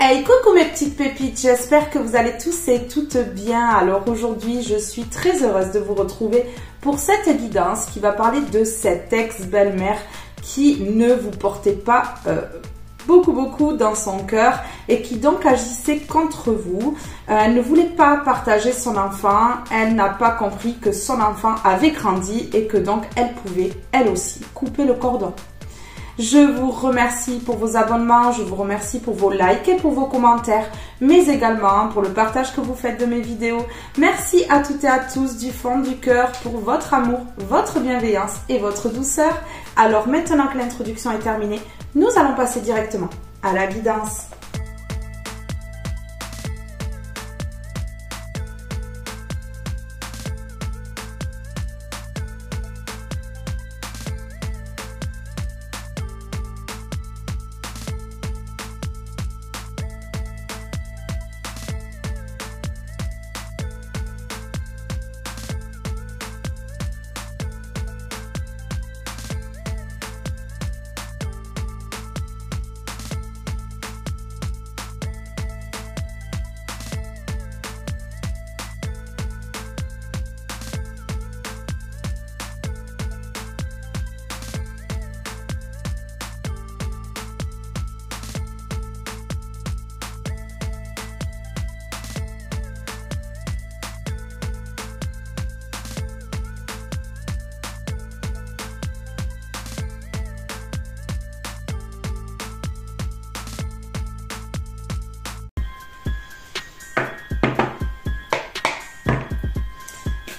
Hey, coucou mes petites pépites, j'espère que vous allez tous et toutes bien. Alors aujourd'hui, je suis très heureuse de vous retrouver pour cette guidance qui va parler de cette ex-belle-mère qui ne vous portait pas beaucoup dans son cœur et qui donc agissait contre vous. Elle ne voulait pas partager son enfant, elle n'a pas compris que son enfant avait grandi et que donc elle pouvait, elle aussi, couper le cordon. Je vous remercie pour vos abonnements, je vous remercie pour vos likes et pour vos commentaires, mais également pour le partage que vous faites de mes vidéos. Merci à toutes et à tous du fond du cœur pour votre amour, votre bienveillance et votre douceur. Alors maintenant que l'introduction est terminée, nous allons passer directement à la guidance.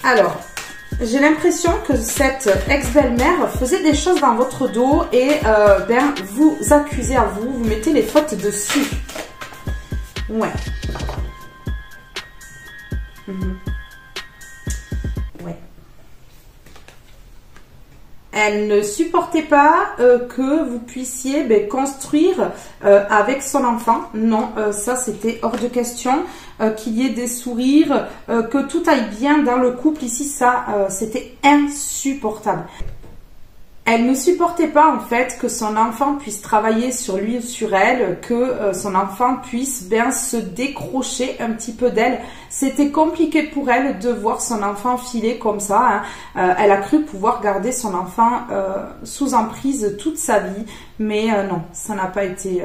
Alors, j'ai l'impression que cette ex-belle-mère faisait des choses dans votre dos et vous accusez à vous, vous mettez les fautes dessus. Ouais. Ouais. Elle ne supportait pas que vous puissiez construire avec son enfant. Non, ça c'était hors de question. Qu'il y ait des sourires, que tout aille bien dans le couple. Ici, ça, c'était insupportable. Elle ne supportait pas en fait que son enfant puisse travailler sur lui ou sur elle, que son enfant puisse se décrocher un petit peu d'elle. C'était compliqué pour elle de voir son enfant filer comme ça. Hein. Elle a cru pouvoir garder son enfant sous emprise toute sa vie, mais non, ça n'a pas été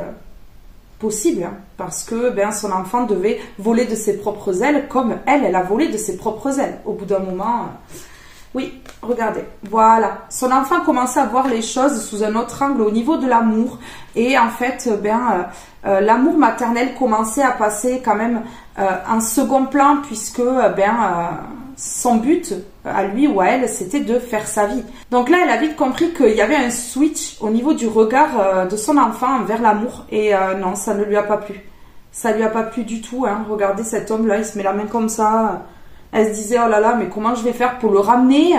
possible, hein, parce que son enfant devait voler de ses propres ailes comme elle a volé de ses propres ailes. Au bout d'un moment... Oui, regardez, voilà. Son enfant commençait à voir les choses sous un autre angle au niveau de l'amour. Et en fait, l'amour maternel commençait à passer quand même en second plan puisque son but à lui ou à elle, c'était de faire sa vie. Donc là, elle a vite compris qu'il y avait un switch au niveau du regard de son enfant vers l'amour. Et non, ça ne lui a pas plu. Ça lui a pas plu du tout. Hein. Regardez cet homme-là, il se met la main comme ça... Elle se disait, oh là là, mais comment je vais faire pour le ramener?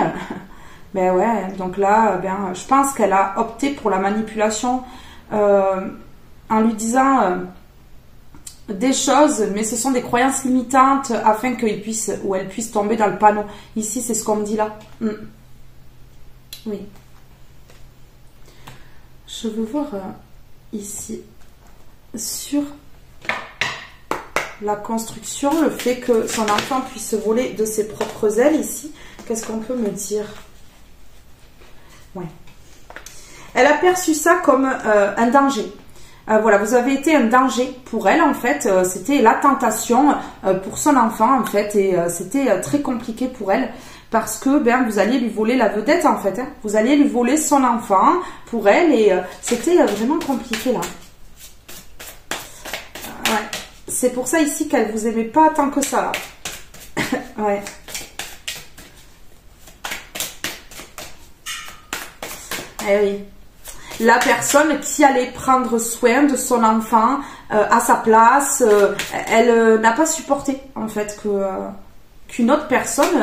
Ben ouais, donc là, je pense qu'elle a opté pour la manipulation en lui disant des choses, mais ce sont des croyances limitantes afin qu'il puisse ou elle puisse tomber dans le panneau. Ici, c'est ce qu'on me dit là. Oui. Je veux voir ici sur... la construction, le fait que son enfant puisse voler de ses propres ailes ici. Qu'est-ce qu'on peut me dire? Ouais. Elle a perçu ça comme un danger. Voilà, vous avez été un danger pour elle en fait. C'était la tentation pour son enfant en fait. Et c'était très compliqué pour elle. Parce que vous alliez lui voler la vedette en fait. Hein. Vous alliez lui voler son enfant pour elle. Et c'était vraiment compliqué là. Ouais. C'est pour ça ici qu'elle vous aimait pas tant que ça. Ouais. Eh oui. La personne qui allait prendre soin de son enfant à sa place, elle n'a pas supporté en fait qu'une autre personne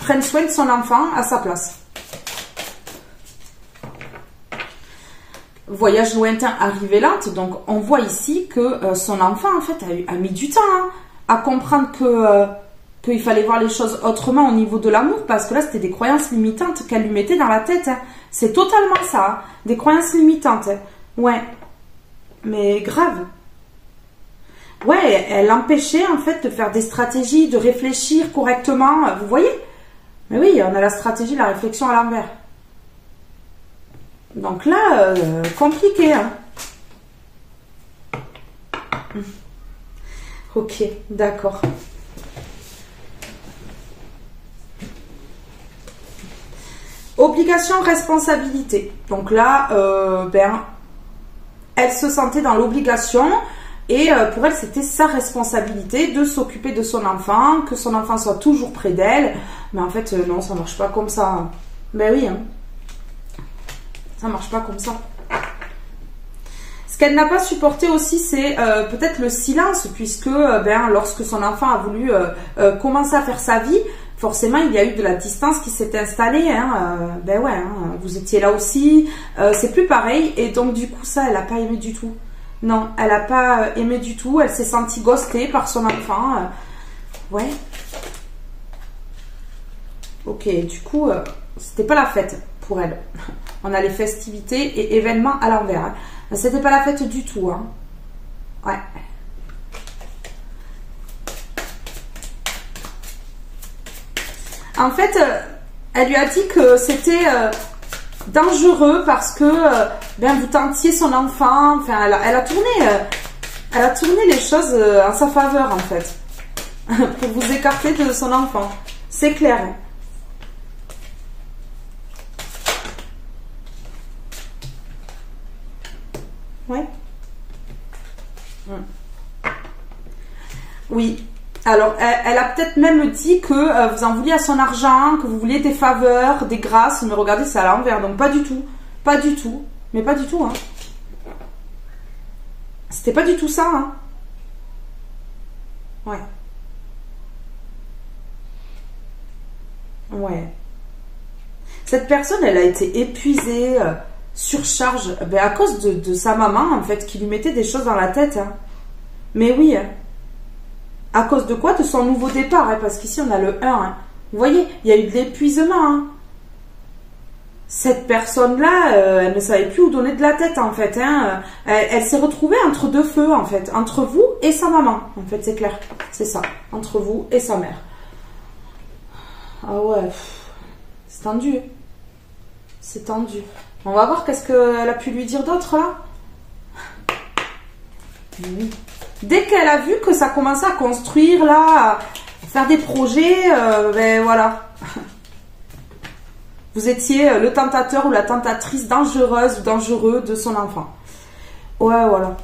prenne soin de son enfant à sa place. Voyage lointain, arrivée lente. Donc, on voit ici que son enfant, en fait, a mis du temps à comprendre qu'il fallait voir les choses autrement au niveau de l'amour, parce que là, c'était des croyances limitantes qu'elle lui mettait dans la tête. Hein. C'est totalement ça, hein. Des croyances limitantes. Hein. Ouais. Mais grave. Ouais, elle empêchait en fait de faire des stratégies, de réfléchir correctement. Vous voyez? Mais oui, on a la stratégie, la réflexion à l'envers. Donc là, compliqué. Hein. Ok, d'accord. Obligation, responsabilité. Donc là, elle se sentait dans l'obligation et pour elle, c'était sa responsabilité de s'occuper de son enfant, que son enfant soit toujours près d'elle. Mais en fait, non, ça marche pas comme ça. Ben oui, hein. Ça marche pas comme ça. Ce qu'elle n'a pas supporté aussi, c'est peut-être le silence, puisque lorsque son enfant a voulu commencer à faire sa vie, forcément, il y a eu de la distance qui s'est installée. Hein, vous étiez là aussi. C'est plus pareil. Et donc, du coup, ça, elle n'a pas aimé du tout. Non, elle n'a pas aimé du tout. Elle s'est sentie ghostée par son enfant. Ouais. Ok, du coup, c'était pas la fête pour elle. On a les festivités et événements à l'envers. Hein. C'était pas la fête du tout. Hein. Ouais. En fait, elle lui a dit que c'était dangereux parce que vous tentiez son enfant. Enfin, elle a tourné les choses en sa faveur en fait, pour vous écarter de son enfant. C'est clair. Ouais. Oui. Alors, elle a peut-être même dit que vous en vouliez à son argent, que vous vouliez des faveurs, des grâces, mais regardez, c'est à l'envers, donc pas du tout. Pas du tout. Mais pas du tout, hein. C'était pas du tout ça, hein. Ouais. Ouais. Cette personne, elle a été épuisée, surcharge, à cause de sa maman, en fait, qui lui mettait des choses dans la tête, hein. Mais oui, hein. À cause de quoi? De son nouveau départ, hein, parce qu'ici on a le 1. Hein. Vous voyez, il y a eu de l'épuisement. Hein. Cette personne-là, elle ne savait plus où donner de la tête en fait. Hein. Elle s'est retrouvée entre deux feux en fait, entre vous et sa maman. En fait, c'est clair, c'est ça, entre vous et sa mère. Ah ouais, c'est tendu. C'est tendu. On va voir qu'est-ce qu'elle a pu lui dire d'autre là. Dès qu'elle a vu que ça commençait à construire, là, à faire des projets, voilà. Vous étiez le tentateur ou la tentatrice dangereuse ou dangereux de son enfant. Ouais, voilà.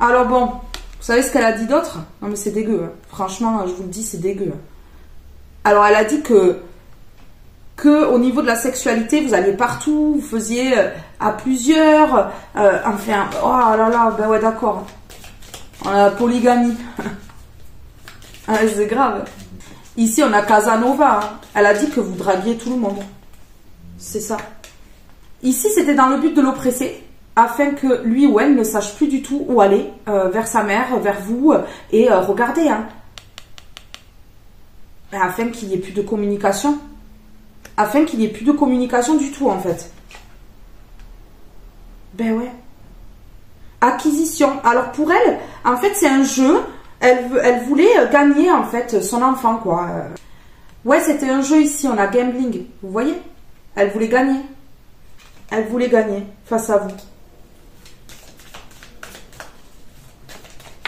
Alors bon, vous savez ce qu'elle a dit d'autre? Non mais c'est dégueu. Hein. Franchement, je vous le dis, c'est dégueu. Alors elle a dit que au niveau de la sexualité, vous alliez partout, vous faisiez à plusieurs, enfin, oh là là, ben ouais, d'accord. On a la polygamie. Ah, c'est grave. Ici, on a Casanova. Hein. Elle a dit que vous draguiez tout le monde. C'est ça. Ici, c'était dans le but de l'oppresser, afin que lui ou elle ne sache plus du tout où aller, vers sa mère, vers vous, et regardez. Hein. Afin qu'il n'y ait plus de communication. Afin qu'il n'y ait plus de communication du tout, en fait. Ben ouais. Acquisition. Alors pour elle, en fait, c'est un jeu. Elle voulait gagner, en fait, son enfant, quoi. Ouais, c'était un jeu ici. On a gambling. Vous voyez? Elle voulait gagner. Elle voulait gagner face à vous.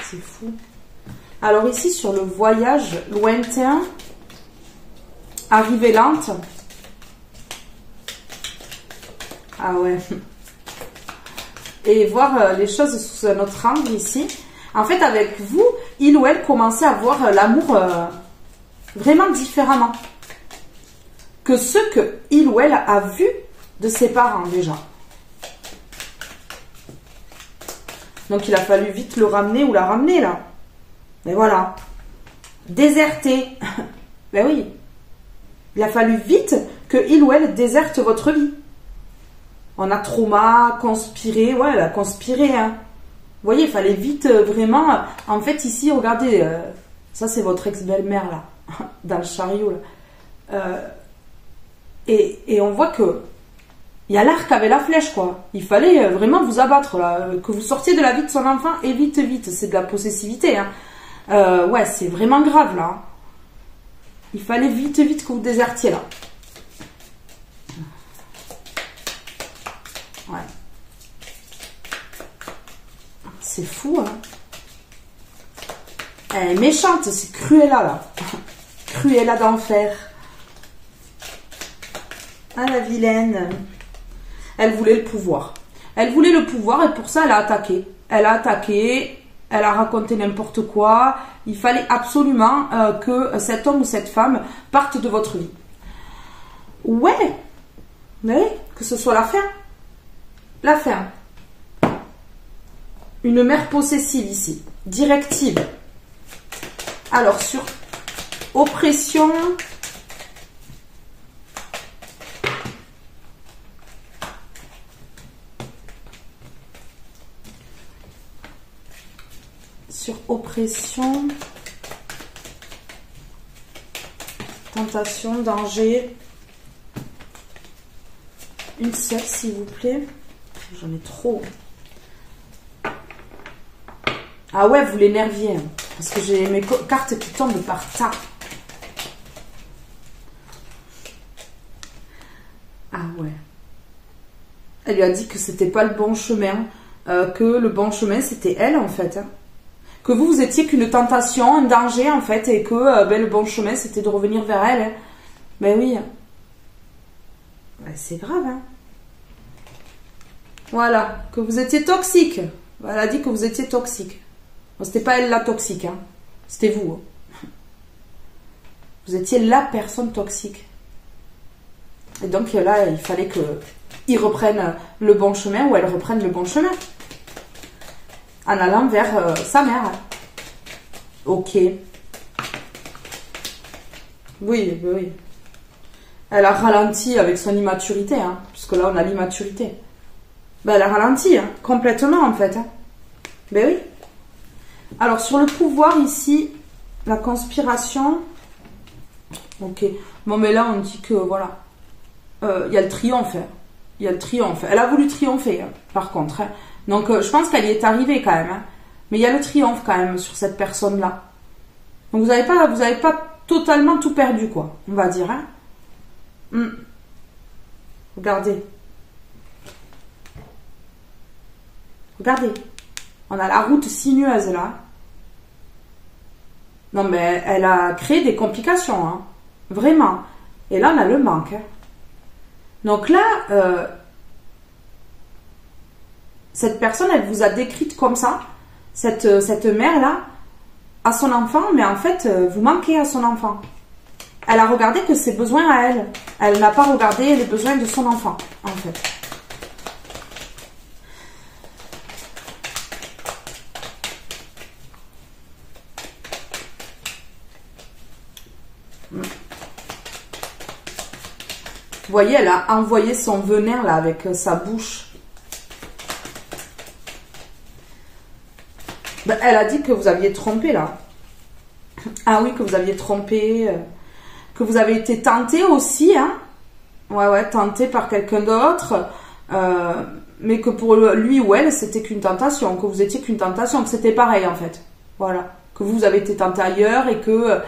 C'est fou. Alors ici, sur le voyage lointain, arrivée lente. Ah ouais. Et voir les choses sous un autre angle ici. En fait, avec vous, il ou elle commençait à voir l'amour vraiment différemment que ce que il ou elle a vu de ses parents déjà. Donc, il a fallu vite le ramener ou la ramener là. Mais voilà. Déserter. Ben oui. Il a fallu vite que il ou elle déserte votre vie. On a trauma, conspiré, ouais, elle a conspiré, hein. Vous voyez, il fallait vite, vraiment, en fait, ici, regardez, ça c'est votre ex-belle-mère, là, dans le chariot, là. Et on voit que Il y a l'arc avec la flèche, quoi. Il fallait vraiment vous abattre, là. Que vous sortiez de la vie de son enfant, et vite, vite. C'est de la possessivité, hein. Ouais, c'est vraiment grave, là. Il fallait vite, vite que vous désertiez, là. Ouais. C'est fou, hein. Elle est méchante, c'est Cruella, là. Cruella d'enfer. Ah, la vilaine. Elle voulait le pouvoir. Elle voulait le pouvoir et pour ça, elle a attaqué. Elle a attaqué, elle a raconté n'importe quoi. Il fallait absolument que cet homme ou cette femme parte de votre vie. Ouais. Mais que ce soit la fin. La fin. Une mère possessive ici. Directive. Alors, sur oppression... Sur oppression, tentation, danger, une seule s'il vous plaît, j'en ai trop. Ah ouais, vous l'énerviez, hein, parce que j'ai mes cartes qui tombent par tas. Ah ouais. Elle lui a dit que c'était pas le bon chemin, que le bon chemin c'était elle en fait, hein. Que vous étiez qu'une tentation, un danger en fait, et que le bon chemin c'était de revenir vers elle. Hein. Ben oui. Ben, c'est grave. Hein. Voilà, que vous étiez toxique. Elle a dit que vous étiez toxique. Bon, c'était pas elle la toxique, hein. C'était vous. Hein. Vous étiez la personne toxique. Et donc là, il fallait qu'ils reprennent le bon chemin ou elle reprenne le bon chemin. En allant vers sa mère. Ok. Oui, oui. Elle a ralenti avec son immaturité, hein, puisque là on a l'immaturité. Ben, elle a ralenti, hein, complètement en fait. Hein. Ben oui. Alors sur le pouvoir ici, la conspiration. Ok. Bon mais là on dit que voilà. Il y a le triomphe. Hein. Il y a le triomphe. Elle a voulu triompher, hein, par contre. Hein. Donc, je pense qu'elle y est arrivée quand même. Hein. Mais il y a le triomphe quand même sur cette personne-là. Donc, vous n'avez pas totalement tout perdu, quoi. On va dire. Hein. Regardez. Regardez. On a la route sinueuse, là. Non, mais elle a créé des complications. Hein. Vraiment. Et là, on a le manque. Hein. Donc là... cette personne, elle vous a décrite comme ça, cette mère-là, à son enfant, mais en fait, vous manquez à son enfant. Elle a regardé que ses besoins à elle. Elle n'a pas regardé les besoins de son enfant, en fait. Vous voyez, elle a envoyé son venin, là, avec sa bouche. Elle a dit que vous aviez trompé là. Ah oui, que vous aviez trompé. Que vous avez été tenté aussi. Hein. Ouais, tenté par quelqu'un d'autre. Mais que pour lui ou elle, c'était qu'une tentation. Que vous étiez qu'une tentation. Que c'était pareil en fait. Voilà. Que vous avez été tenté ailleurs et que,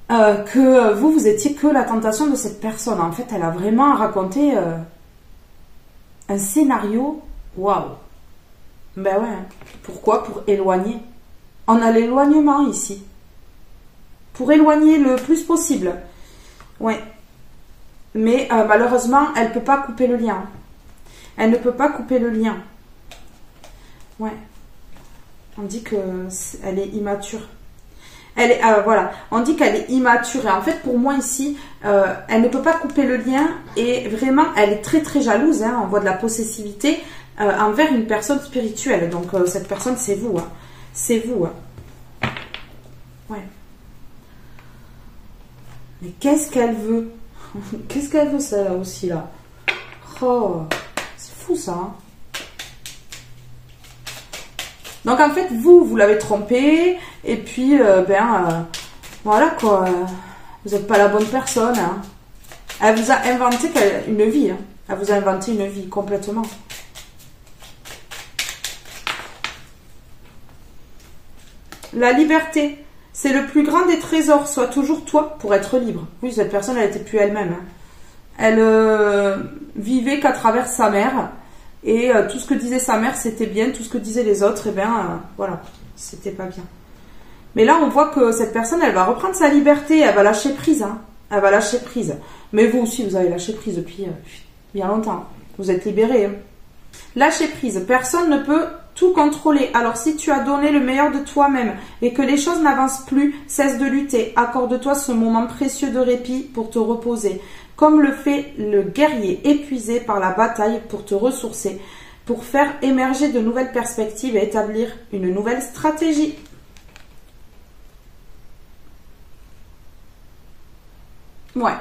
que vous étiez que la tentation de cette personne. En fait, elle a vraiment raconté un scénario. Waouh. Ben ouais. Pourquoi? Pour éloigner. On a l'éloignement ici. Pour éloigner le plus possible. Ouais. Mais malheureusement, elle ne peut pas couper le lien. Elle ne peut pas couper le lien. Ouais. On dit qu'elle est immature. Elle est, voilà. On dit qu'elle est immature. Et en fait, pour moi ici, elle ne peut pas couper le lien. Et vraiment, elle est très très jalouse. Hein. On voit de la possessivité. Envers une personne spirituelle. Donc, cette personne, c'est vous. Hein. C'est vous. Hein. Ouais. Mais qu'est-ce qu'elle veut? Qu'est-ce qu'elle veut, ça, aussi, là? Oh, c'est fou, ça. Hein. Donc, en fait, vous l'avez trompé. Et puis, voilà, quoi. Vous n'êtes pas la bonne personne. Hein. Elle vous a inventé une vie. Hein. Elle vous a inventé une vie complètement. La liberté. C'est le plus grand des trésors. Sois toujours toi pour être libre. Oui, cette personne, elle n'était plus elle-même. Hein. Elle vivait qu'à travers sa mère. Et tout ce que disait sa mère, c'était bien. Tout ce que disaient les autres, eh bien, voilà, c'était pas bien. Mais là, on voit que cette personne, elle va reprendre sa liberté. Elle va lâcher prise. Hein. Elle va lâcher prise. Mais vous aussi, vous avez lâché prise depuis bien longtemps. Vous êtes libérés. Hein. Lâcher prise. Personne ne peut tout contrôler. Alors si tu as donné le meilleur de toi-même et que les choses n'avancent plus, cesse de lutter. Accorde-toi ce moment précieux de répit pour te reposer. Comme le fait le guerrier épuisé par la bataille pour te ressourcer, pour faire émerger de nouvelles perspectives et établir une nouvelle stratégie. Ouais.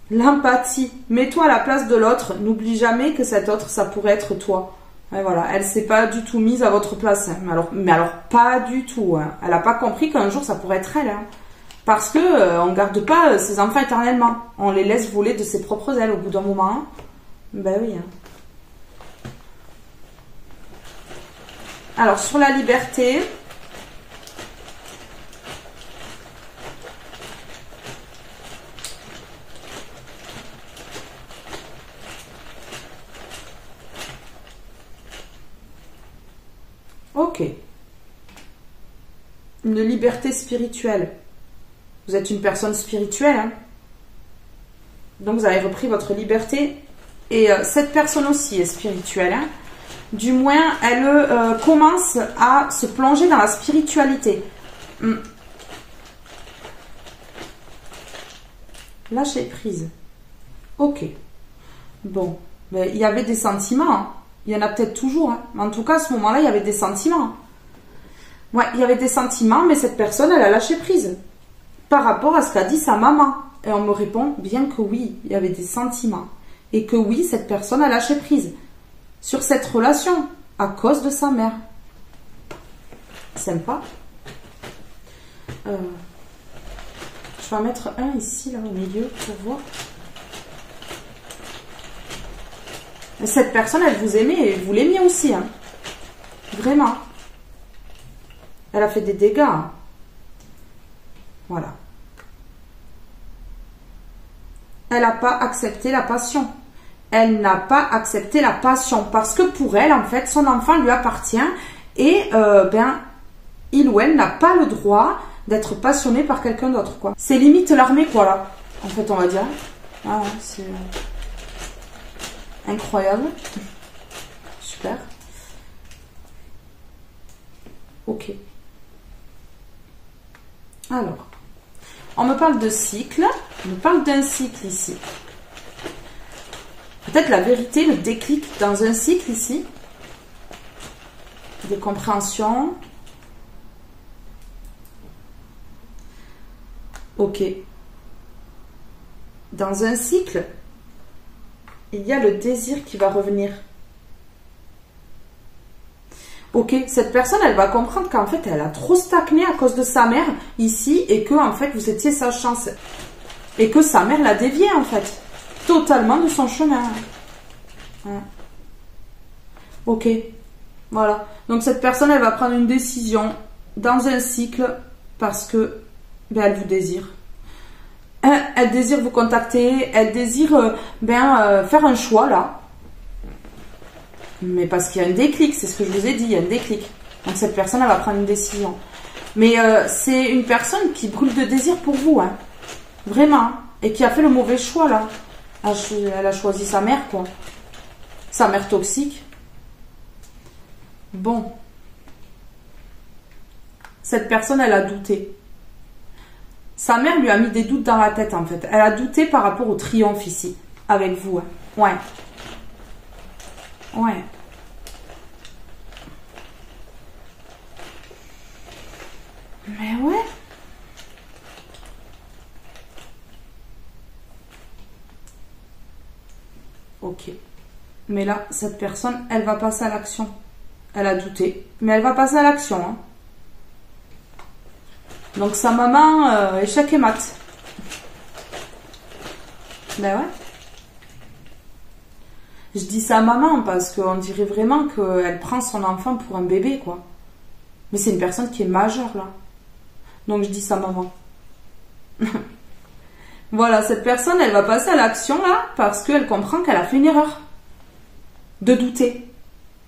L'empathie. Mets-toi à la place de l'autre. N'oublie jamais que cet autre, ça pourrait être toi. Et voilà, elle s'est pas du tout mise à votre place. Hein. Mais alors, pas du tout. Hein. Elle n'a pas compris qu'un jour, ça pourrait être elle. Hein. Parce que on garde pas ses enfants éternellement. On les laisse voler de ses propres ailes au bout d'un moment. Hein. Ben oui. Hein. Alors, sur la liberté... Ok. Une liberté spirituelle. Vous êtes une personne spirituelle. Hein. Donc vous avez repris votre liberté. Et cette personne aussi est spirituelle. Hein. Du moins, elle commence à se plonger dans la spiritualité. Lâcher prise. Ok. Bon. Ben, il y avait des sentiments. Hein. Il y en a peut-être toujours. Hein. En tout cas, à ce moment-là, il y avait des sentiments. Ouais, il y avait des sentiments, mais cette personne, elle a lâché prise. Par rapport à ce qu'a dit sa maman. Et on me répond bien que oui, il y avait des sentiments. Et que oui, cette personne a lâché prise. Sur cette relation, à cause de sa mère. Sympa. Je vais en mettre un ici, là, au milieu, pour voir. Cette personne, elle vous aimait et vous l'aimiez aussi. Hein. Vraiment. Elle a fait des dégâts. Hein. Voilà. Elle n'a pas accepté la passion. Elle n'a pas accepté la passion. Parce que pour elle, en fait, son enfant lui appartient. Et, il ou elle n'a pas le droit d'être passionné par quelqu'un d'autre, quoi. C'est limite l'armée, quoi, là. En fait, on va dire. Ah, c'est... incroyable. Super. Ok. Alors, on me parle de cycle. On me parle d'un cycle ici. Peut-être la vérité, le déclic dans un cycle ici. Des compréhensions. Ok. Dans un cycle, il y a le désir qui va revenir. Ok, cette personne, elle va comprendre qu'en fait, elle a trop stagné à cause de sa mère ici et que, en fait, vous étiez sa chance. Et que sa mère l'a dévié, en fait. Totalement de son chemin. Ouais. Ok, voilà. Donc, cette personne, elle va prendre une décision dans un cycle parce que, elle vous désire. Elle désire vous contacter, elle désire faire un choix, là. Mais parce qu'il y a un déclic, c'est ce que je vous ai dit, il y a un déclic. Donc cette personne, elle va prendre une décision. Mais c'est une personne qui brûle de désir pour vous, hein. Vraiment. Et qui a fait le mauvais choix, là. Elle a choisi sa mère, quoi. Sa mère toxique. Bon. Cette personne, elle a douté. Sa mère lui a mis des doutes dans la tête, en fait. Elle a douté par rapport au triomphe ici, avec vous. Hein. Ouais. Ouais. Mais ouais. Ok. Mais là, cette personne, elle va passer à l'action. Elle a douté, mais elle va passer à l'action. Hein. Donc sa maman, échec et mat. Ben ouais. Je dis sa maman parce qu'on dirait vraiment qu'elle prend son enfant pour un bébé, quoi. Mais c'est une personne qui est majeure, là. Donc je dis sa maman. Voilà, cette personne, elle va passer à l'action, là, parce qu'elle comprend qu'elle a fait une erreur. De douter.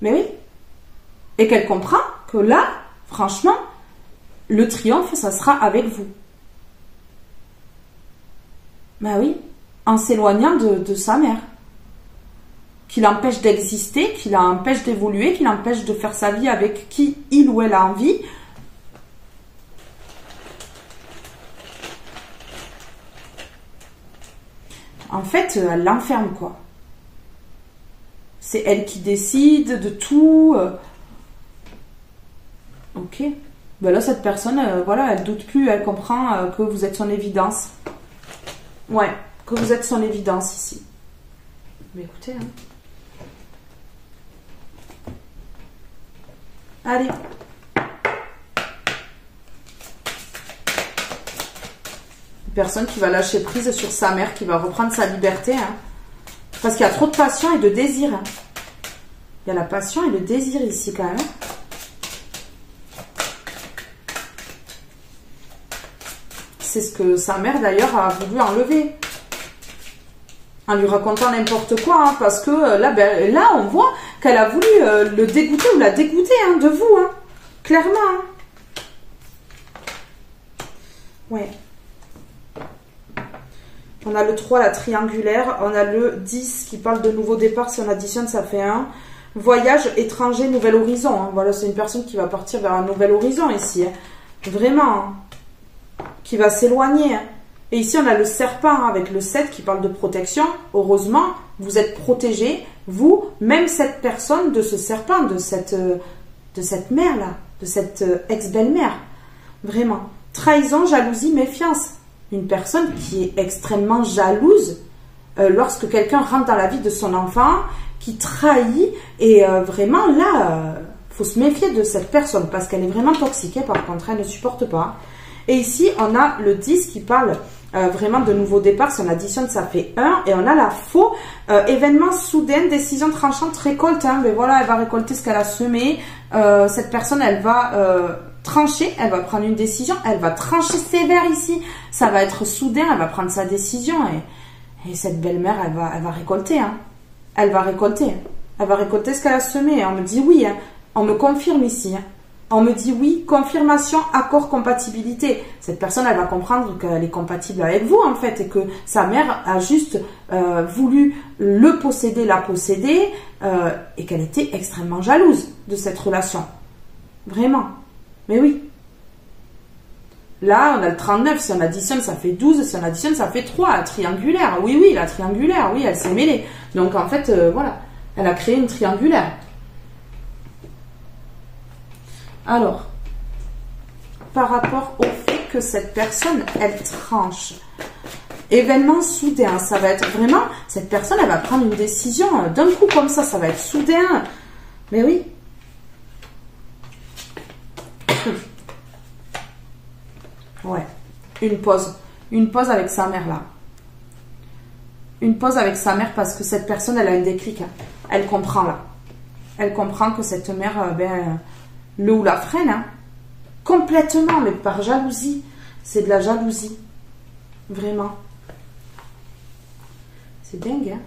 Mais oui. Et qu'elle comprend que là, franchement, le triomphe, ça sera avec vous. Ben oui. En s'éloignant de sa mère. Qui l'empêche d'exister, qui l'empêche d'évoluer, qui l'empêche de faire sa vie avec qui il ou elle a envie. En fait, elle l'enferme, quoi. C'est elle qui décide de tout. Ok. Ben là, cette personne, voilà, elle doute plus, elle comprend que vous êtes son évidence. Ouais, que vous êtes son évidence ici. Mais écoutez, hein. Allez. Une personne qui va lâcher prise sur sa mère, qui va reprendre sa liberté. Hein. Parce qu'il y a trop de passion et de désir. Hein. Il y a la passion et le désir ici quand même. C'est ce que sa mère d'ailleurs a voulu enlever. En lui racontant n'importe quoi. Hein, parce que là, ben, là, on voit qu'elle a voulu le dégoûter ou la dégoûter hein, de vous. Hein, clairement. Hein. Ouais. On a le 3, la triangulaire. On a le 10 qui parle de nouveau départ. Si on additionne, ça fait 1. Voyage, étranger, nouvel horizon. Hein. Voilà, c'est une personne qui va partir vers un nouvel horizon ici. Hein. Vraiment. Hein. Qui va s'éloigner. Hein. Et ici, on a le serpent hein, avec le 7 qui parle de protection. Heureusement, vous êtes protégés, vous, même cette personne de ce serpent, de cette mère-là, de cette ex-belle-mère. Vraiment. Trahison, jalousie, méfiance. Une personne qui est extrêmement jalouse lorsque quelqu'un rentre dans la vie de son enfant, qui trahit. Et vraiment, là, faut se méfier de cette personne parce qu'elle est vraiment toxique. Et par contre, elle ne supporte pas. Et ici, on a le 10 qui parle vraiment de nouveau départ. Si on additionne, ça fait 1. Et on a la faux. Événement soudain, décision tranchante, récolte. Hein. Mais voilà, elle va récolter ce qu'elle a semé. Cette personne, elle va trancher. Elle va prendre une décision. Elle va trancher sévère ici. Ça va être soudain. Elle va prendre sa décision. Et cette belle-mère, elle va récolter. Hein. Elle va récolter. Elle va récolter ce qu'elle a semé. Et on me dit oui. Hein. On me confirme ici. Hein. On me dit oui, confirmation, accord, compatibilité. Cette personne, elle va comprendre qu'elle est compatible avec vous, en fait, et que sa mère a juste voulu le posséder, la posséder, et qu'elle était extrêmement jalouse de cette relation. Vraiment. Mais oui. Là, on a le 39. Si on additionne, ça fait 12. Si on additionne, ça fait 3. La triangulaire. Oui, oui, la triangulaire. Oui, elle s'est mêlée. Donc, en fait, voilà. Elle a créé une triangulaire. Alors, par rapport au fait que cette personne, elle tranche. Événement soudain, ça va être vraiment, cette personne, elle va prendre une décision d'un coup comme ça va être soudain. Mais oui. Ouais, une pause avec sa mère là. Une pause avec sa mère parce que cette personne, elle a un déclic. Hein. Elle comprend là. Elle comprend que cette mère, le ou la freine, hein. Complètement, mais par jalousie. C'est de la jalousie. Vraiment. C'est dingue, hein.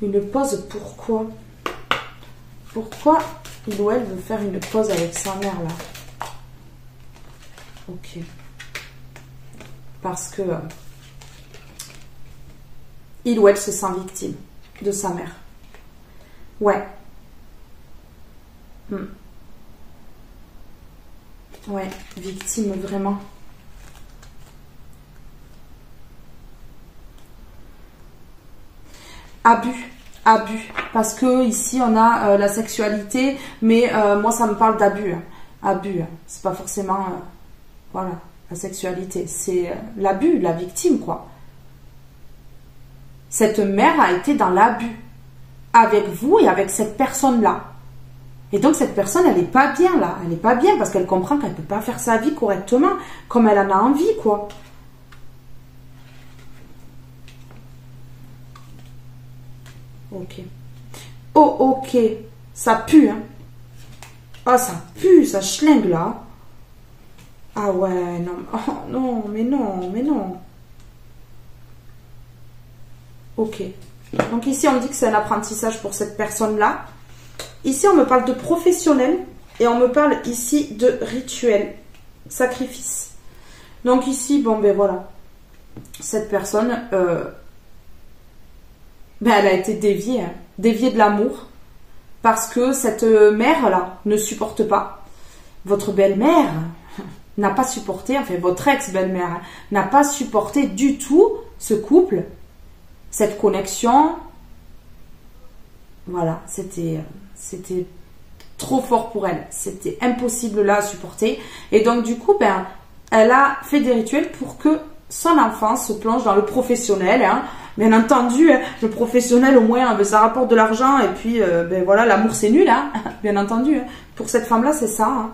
Une pause, pourquoi? Pourquoi il ou elle veut faire une pause avec sa mère, là? Ok. Parce que il ou elle se sent victime de sa mère. Ouais. Ouais, victime, vraiment. Abus. Parce que ici, on a la sexualité, mais moi, ça me parle d'abus. Hein. Abus. Hein. C'est pas forcément... voilà, la sexualité. C'est l'abus, la victime, quoi. Cette mère a été dans l'abus. Avec vous et avec cette personne-là. Et donc, cette personne, elle n'est pas bien, là. Elle n'est pas bien parce qu'elle comprend qu'elle ne peut pas faire sa vie correctement, comme elle en a envie, quoi. Ok. Oh, ok. Ça pue, hein. Ah, ça pue, ça schlingue, là. Ah ouais, non. Oh, non, mais non, mais non. Ok. Donc ici, on dit que c'est un apprentissage pour cette personne-là. Ici, on me parle de professionnel et on me parle ici de rituel, sacrifice. Donc ici, bon, ben voilà. Cette personne, ben, elle a été déviée, hein, déviée de l'amour parce que cette mère-là ne supporte pas. Votre belle-mère n'a pas supporté, enfin votre ex-belle-mère hein, n'a pas supporté du tout ce couple, cette connexion. Voilà, c'était trop fort pour elle. C'était impossible là à supporter. Et donc du coup, ben, elle a fait des rituels pour que son enfant se plonge dans le professionnel. Hein. Bien entendu, hein, le professionnel au moins, ben, ça rapporte de l'argent. Et puis, ben voilà, l'amour c'est nul. Hein. Bien entendu, hein. Pour cette femme-là, c'est ça. Hein.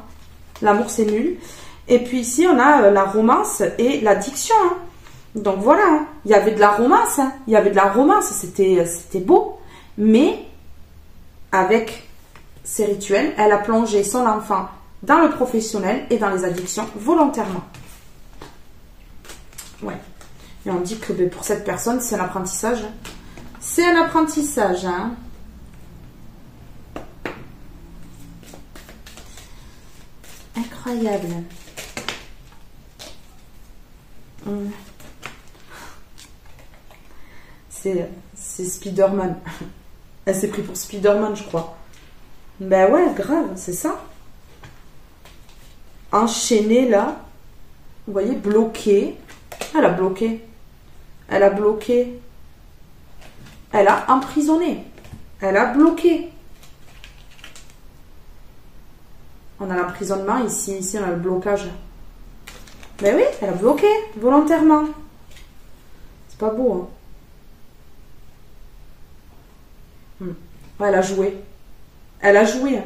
L'amour c'est nul. Et puis ici, on a la romance et l'addiction. Hein. Donc voilà, hein. Il y avait de la romance. Hein. Il y avait de la romance, c'était beau. Mais avec ces rituels, elle a plongé son enfant dans le professionnel et dans les addictions volontairement. Ouais. Et on dit que ben, pour cette personne, c'est un apprentissage. C'est un apprentissage. Hein. Incroyable. C'est Spider-Man. Elle s'est pris pour Spider-Man, je crois. Ben ouais, grave, c'est ça. Enchaînée, là. Vous voyez, bloquée. Elle a bloqué. Elle a bloqué. Elle a emprisonné. Elle a bloqué. On a l'emprisonnement ici. Ici, on a le blocage. Ben oui, elle a bloqué, volontairement. C'est pas beau, hein. Ouais, elle a joué. Elle a joué. Hein.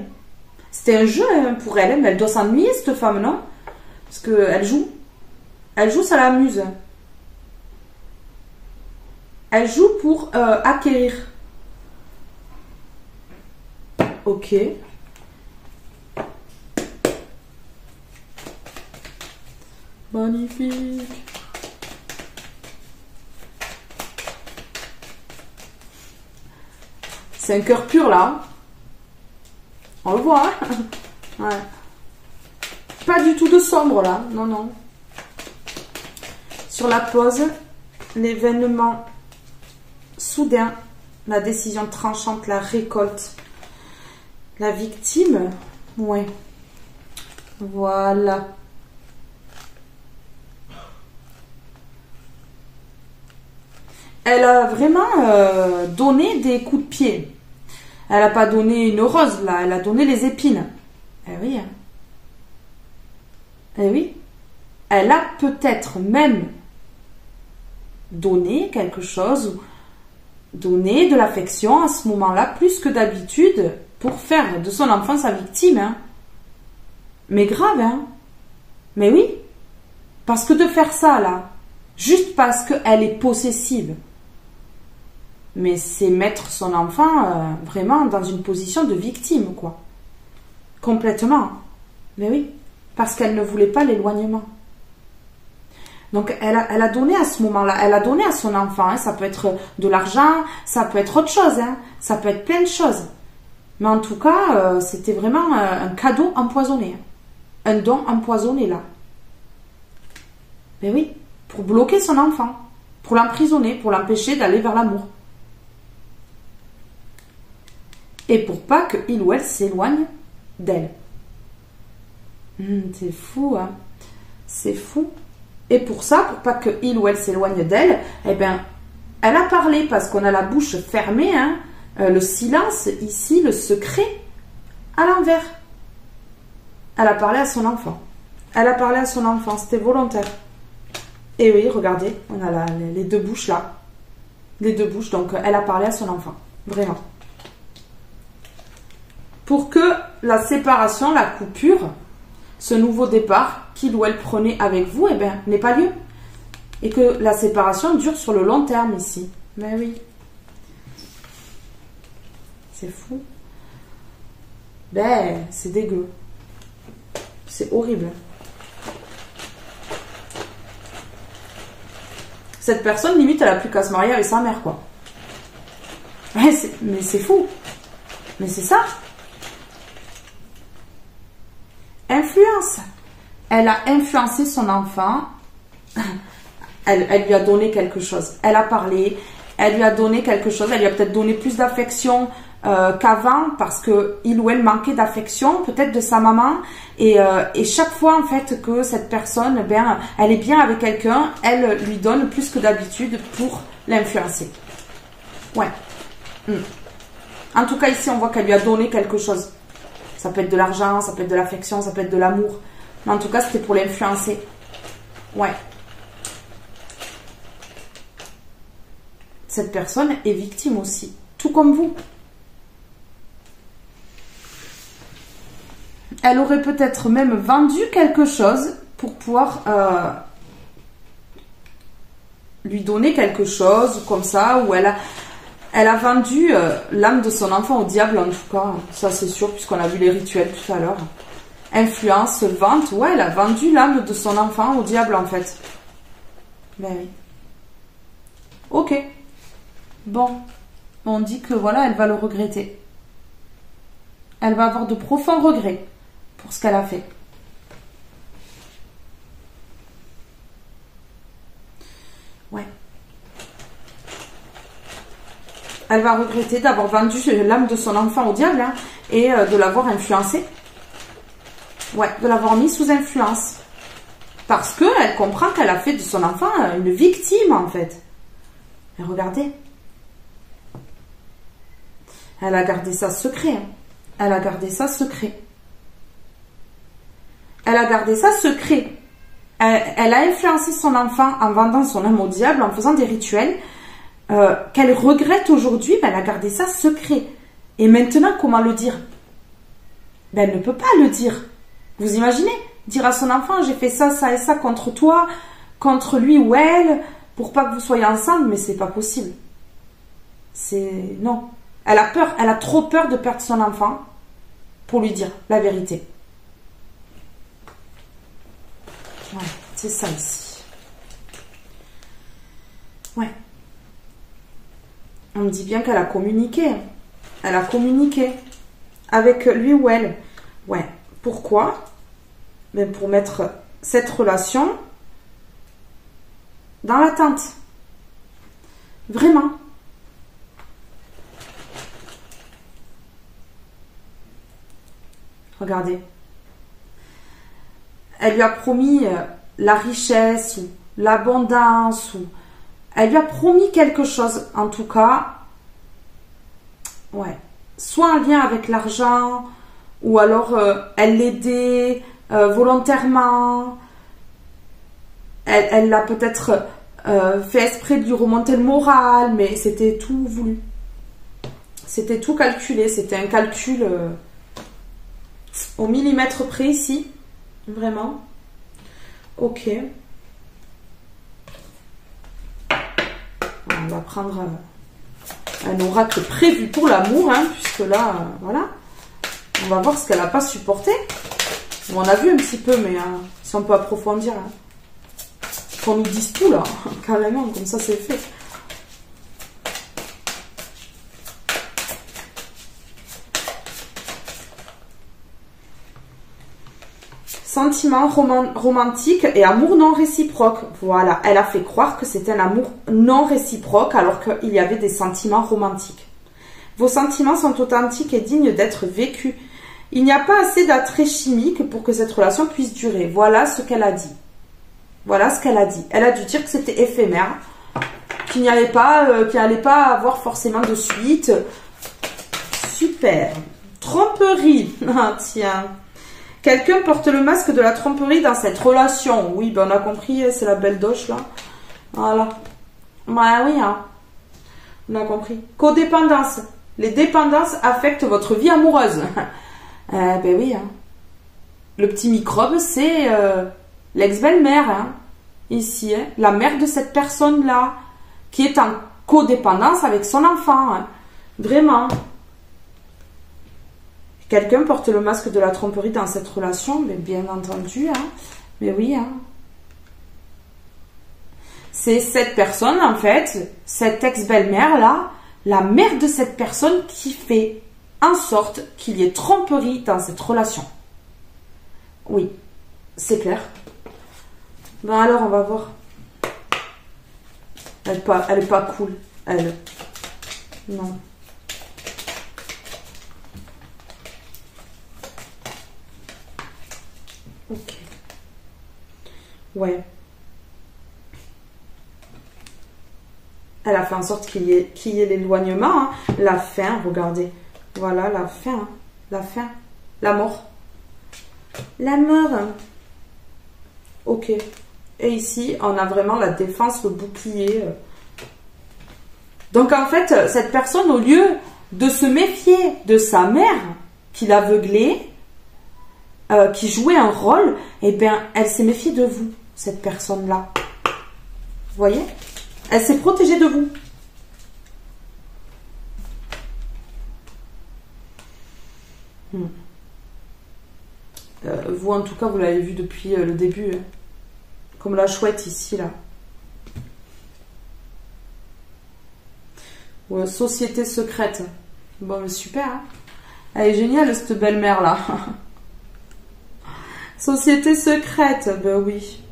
C'était un jeu hein, pour elle, mais elle doit s'ennuyer, cette femme, non? Parce qu'elle joue. Elle joue, ça l'amuse. Elle joue pour acquérir. Ok. Magnifique. C'est un cœur pur là. On le voit. Hein ouais. Pas du tout de sombre là. Non, non. Sur la pause, l'événement soudain, la décision tranchante, la récolte, la victime. Ouais. Voilà. Elle a vraiment donné des coups de pied. Elle n'a pas donné une rose, là. Elle a donné les épines. Eh oui. Hein. Eh oui. Elle a peut-être même donné quelque chose, ou donné de l'affection à ce moment-là, plus que d'habitude, pour faire de son enfant sa victime. Hein. Mais grave, hein. Mais oui. Parce que de faire ça, là, juste parce qu'elle est possessive, mais c'est mettre son enfant vraiment dans une position de victime, quoi. Complètement. Mais oui, parce qu'elle ne voulait pas l'éloignement. Donc, elle a donné à ce moment-là, elle a donné à son enfant. Hein, ça peut être de l'argent, ça peut être autre chose, hein, ça peut être plein de choses. Mais en tout cas, c'était vraiment un cadeau empoisonné. Un don empoisonné, là. Mais oui, pour bloquer son enfant, pour l'emprisonner, pour l'empêcher d'aller vers l'amour. Et pour pas qu'il ou elle s'éloigne d'elle. C'est fou, hein. C'est fou. Et pour ça, pour pas qu'il ou elle s'éloigne d'elle, eh bien, elle a parlé parce qu'on a la bouche fermée, hein, le silence, ici, le secret, à l'envers. Elle a parlé à son enfant. Elle a parlé à son enfant, c'était volontaire. Et oui, regardez, on a les deux bouches là. Les deux bouches, donc elle a parlé à son enfant. Vraiment. Pour que la séparation, la coupure, ce nouveau départ qu'il ou elle prenait avec vous, eh bien, n'ait pas lieu. Et que la séparation dure sur le long terme ici. Ben oui. C'est fou. Ben, c'est dégueu. C'est horrible. Cette personne, limite, elle a plus qu'à se marier avec sa mère, quoi. Mais c'est fou. Mais c'est ça. Influence. Elle a influencé son enfant. Elle lui a donné quelque chose. Elle a parlé. Elle lui a donné quelque chose. Elle lui a peut-être donné plus d'affection qu'avant parce que il ou elle manquait d'affection, peut-être de sa maman. Et chaque fois, en fait, que cette personne, ben, elle est bien avec quelqu'un, elle lui donne plus que d'habitude pour l'influencer. Ouais. En tout cas, ici, on voit qu'elle lui a donné quelque chose. Ça peut être de l'argent, ça peut être de l'affection, ça peut être de l'amour. Mais en tout cas, c'était pour l'influencer. Ouais. Cette personne est victime aussi, tout comme vous. Elle aurait peut-être même vendu quelque chose pour pouvoir lui donner quelque chose comme ça, ou elle a vendu l'âme de son enfant au diable, en tout cas, ça c'est sûr, puisqu'on a vu les rituels tout à l'heure. Influence, vente, ouais, elle a vendu l'âme de son enfant au diable, en fait. Ben oui. Ok. Bon, on dit que voilà, elle va le regretter. Elle va avoir de profonds regrets pour ce qu'elle a fait. Ouais. Elle va regretter d'avoir vendu l'âme de son enfant au diable, hein, et de l'avoir influencé. Ouais, de l'avoir mis sous influence. Parce qu'elle comprend qu'elle a fait de son enfant une victime, en fait. Et regardez. Elle a gardé ça secret. Hein. Elle a gardé ça secret. Elle a gardé ça secret. Elle a influencé son enfant en vendant son âme au diable, en faisant des rituels qu'elle regrette aujourd'hui. Ben, elle a gardé ça secret. Et maintenant, comment le dire? Ben, elle ne peut pas le dire. Vous imaginez? Dire à son enfant, j'ai fait ça, ça et ça contre toi, contre lui ou elle, pour pas que vous soyez ensemble, mais c'est pas possible. Non. Elle a peur, elle a trop peur de perdre son enfant pour lui dire la vérité. Ouais, c'est ça ici. Ouais. On me dit bien qu'elle a communiqué. Elle a communiqué avec lui ou elle. Ouais. Pourquoi? Ben pour mettre cette relation dans l'attente. Vraiment. Regardez. Elle lui a promis la richesse ou l'abondance, ou elle lui a promis quelque chose, en tout cas. Ouais. Soit en lien avec l'argent, ou alors elle l'aidait volontairement. Elle l'a peut-être fait exprès de lui remonter le moral, mais c'était tout voulu. C'était tout calculé, c'était un calcul au millimètre près ici. Vraiment. Ok. On va prendre un oracle prévu pour l'amour, hein, puisque là, voilà. On va voir ce qu'elle n'a pas supporté. Bon, on a vu un petit peu, mais si on peut approfondir. Hein. Qu'on nous dise tout, là. Carrément, comme ça, c'est fait. Sentiments romantiques et amour non réciproque. Voilà, elle a fait croire que c'était un amour non réciproque alors qu'il y avait des sentiments romantiques. Vos sentiments sont authentiques et dignes d'être vécus. Il n'y a pas assez d'attrait chimique pour que cette relation puisse durer. Voilà ce qu'elle a dit. Voilà ce qu'elle a dit. Elle a dû dire que c'était éphémère, qu'il n'y allait pas, avoir forcément de suite. Super. Tromperie. Ah, tiens. Quelqu'un porte le masque de la tromperie dans cette relation. Oui, ben on a compris, c'est la belle doche là. Voilà. Bah oui, hein. On a compris. Codépendance. Les dépendances affectent votre vie amoureuse. Ben oui, hein. Le petit microbe, c'est l'ex-belle-mère, hein. Ici, hein. La mère de cette personne-là, qui est en codépendance avec son enfant, hein. Vraiment. Quelqu'un porte le masque de la tromperie dans cette relation, mais bien entendu, hein. Mais oui, hein. C'est cette personne, en fait, cette ex-belle-mère-là, la mère de cette personne qui fait en sorte qu'il y ait tromperie dans cette relation. Oui, c'est clair. Ben alors, on va voir. Elle est pas cool, elle. Non. Ok. Ouais. Elle a fait en sorte qu'il y ait l'éloignement, hein. La faim, regardez. Voilà, la faim. Hein. La faim. La mort. La mort. Hein. Ok. Et ici, on a vraiment la défense, le bouclier. Donc en fait, cette personne, au lieu de se méfier de sa mère, qui l'aveuglait, qui jouait un rôle, eh bien, elle s'est méfiée de vous, cette personne-là. Vous voyez ? Elle s'est protégée de vous. Vous, en tout cas, vous l'avez vu depuis le début. Hein. Comme la chouette ici, là. Ouais, société secrète. Bon, mais super. Hein. Elle est géniale, cette belle-mère-là. Société secrète. Ben oui.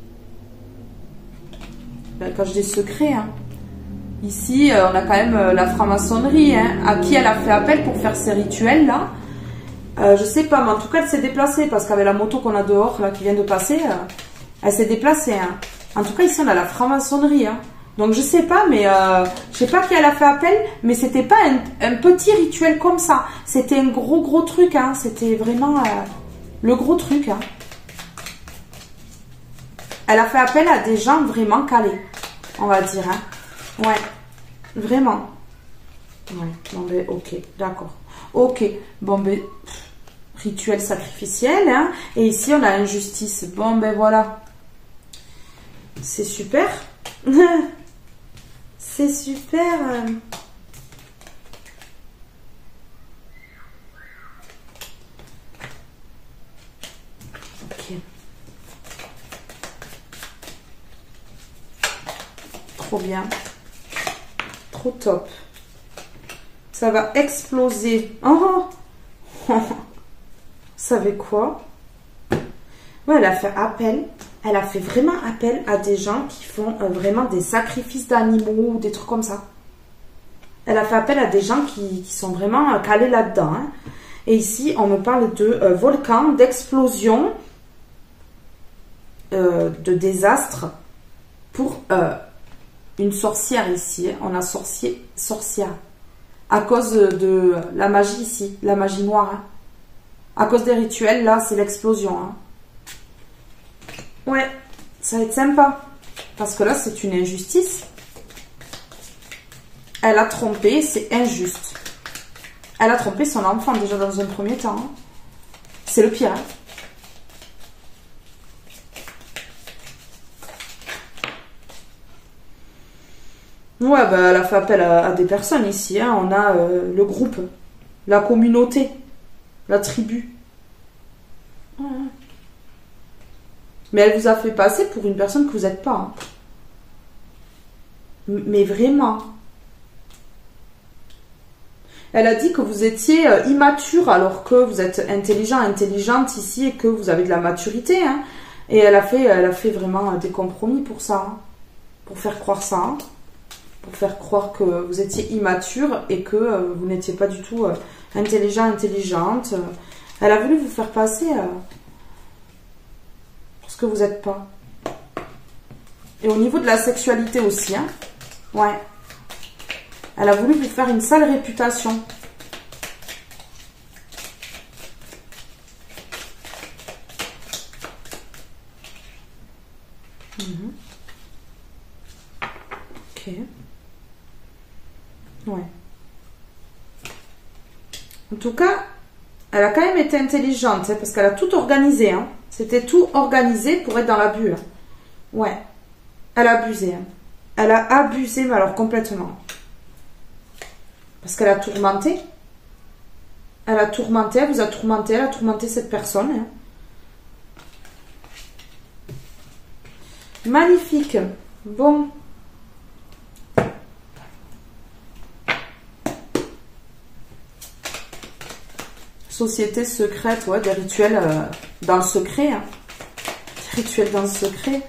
Quand je dis secret, hein. Ici, on a quand même la franc-maçonnerie, hein, à qui elle a fait appel pour faire ces rituels-là. Je sais pas, mais en tout cas, elle s'est déplacée, parce qu'avec la moto qu'on a dehors, là, qui vient de passer, elle s'est déplacée. Hein. En tout cas, ici, on a la franc-maçonnerie. Hein. Donc, je sais pas, mais je sais pas qui elle a fait appel, mais c'était pas un petit rituel comme ça. C'était un gros truc, hein. C'était vraiment le gros truc, hein. Elle a fait appel à des gens vraiment calés, on va dire. Hein. Ouais, vraiment. Ouais, bon ben, ok, d'accord. Ok, bon ben, rituel sacrificiel, hein. Et ici, on a injustice. Bon ben, voilà. C'est super. C'est super. Ok. Trop bien. Trop top. Ça va exploser. Oh. Vous savez quoi? Ouais, elle a fait appel. Elle a fait vraiment appel à des gens qui font vraiment des sacrifices d'animaux ou des trucs comme ça. Elle a fait appel à des gens qui sont vraiment calés là-dedans. Hein. Et ici, on me parle de volcan, d'explosion, de désastre pour une sorcière ici. On a sorcière. À cause de la magie ici, la magie noire. Hein. À cause des rituels, là, c'est l'explosion. Hein. Ouais, ça va être sympa. Parce que là, c'est une injustice. Elle a trompé, c'est injuste. Elle a trompé son enfant déjà dans un premier temps. Hein. C'est le pire. Hein. Ouais, bah, elle a fait appel à des personnes ici. Hein. On a le groupe, la communauté, la tribu. Ouais. Mais elle vous a fait passer pour une personne que vous n'êtes pas. Hein. Mais vraiment. Elle a dit que vous étiez immature alors que vous êtes intelligent, intelligente ici et que vous avez de la maturité. Hein. Et elle a fait vraiment des compromis pour ça. Hein. Pour faire croire ça. Hein. Pour faire croire que vous étiez immature et que vous n'étiez pas du tout intelligent, intelligente. Elle a voulu vous faire passer pour ce que vous n'êtes pas. Et au niveau de la sexualité aussi, hein. Ouais. Elle a voulu vous faire une sale réputation. Ok. Ouais. En tout cas, Elle a quand même été intelligente, hein, parce qu'elle a tout organisé. Hein. C'était tout organisé pour être dans la bulle. Ouais. Elle a abusé. Hein. Elle a abusé, mais alors complètement. Parce qu'elle a tourmenté. Elle a tourmenté, elle vous a tourmenté, elle a tourmenté cette personne. Hein. Magnifique. Bon. Société secrète, ouais, des rituels dans le secret. Hein. Des rituels dans le secret.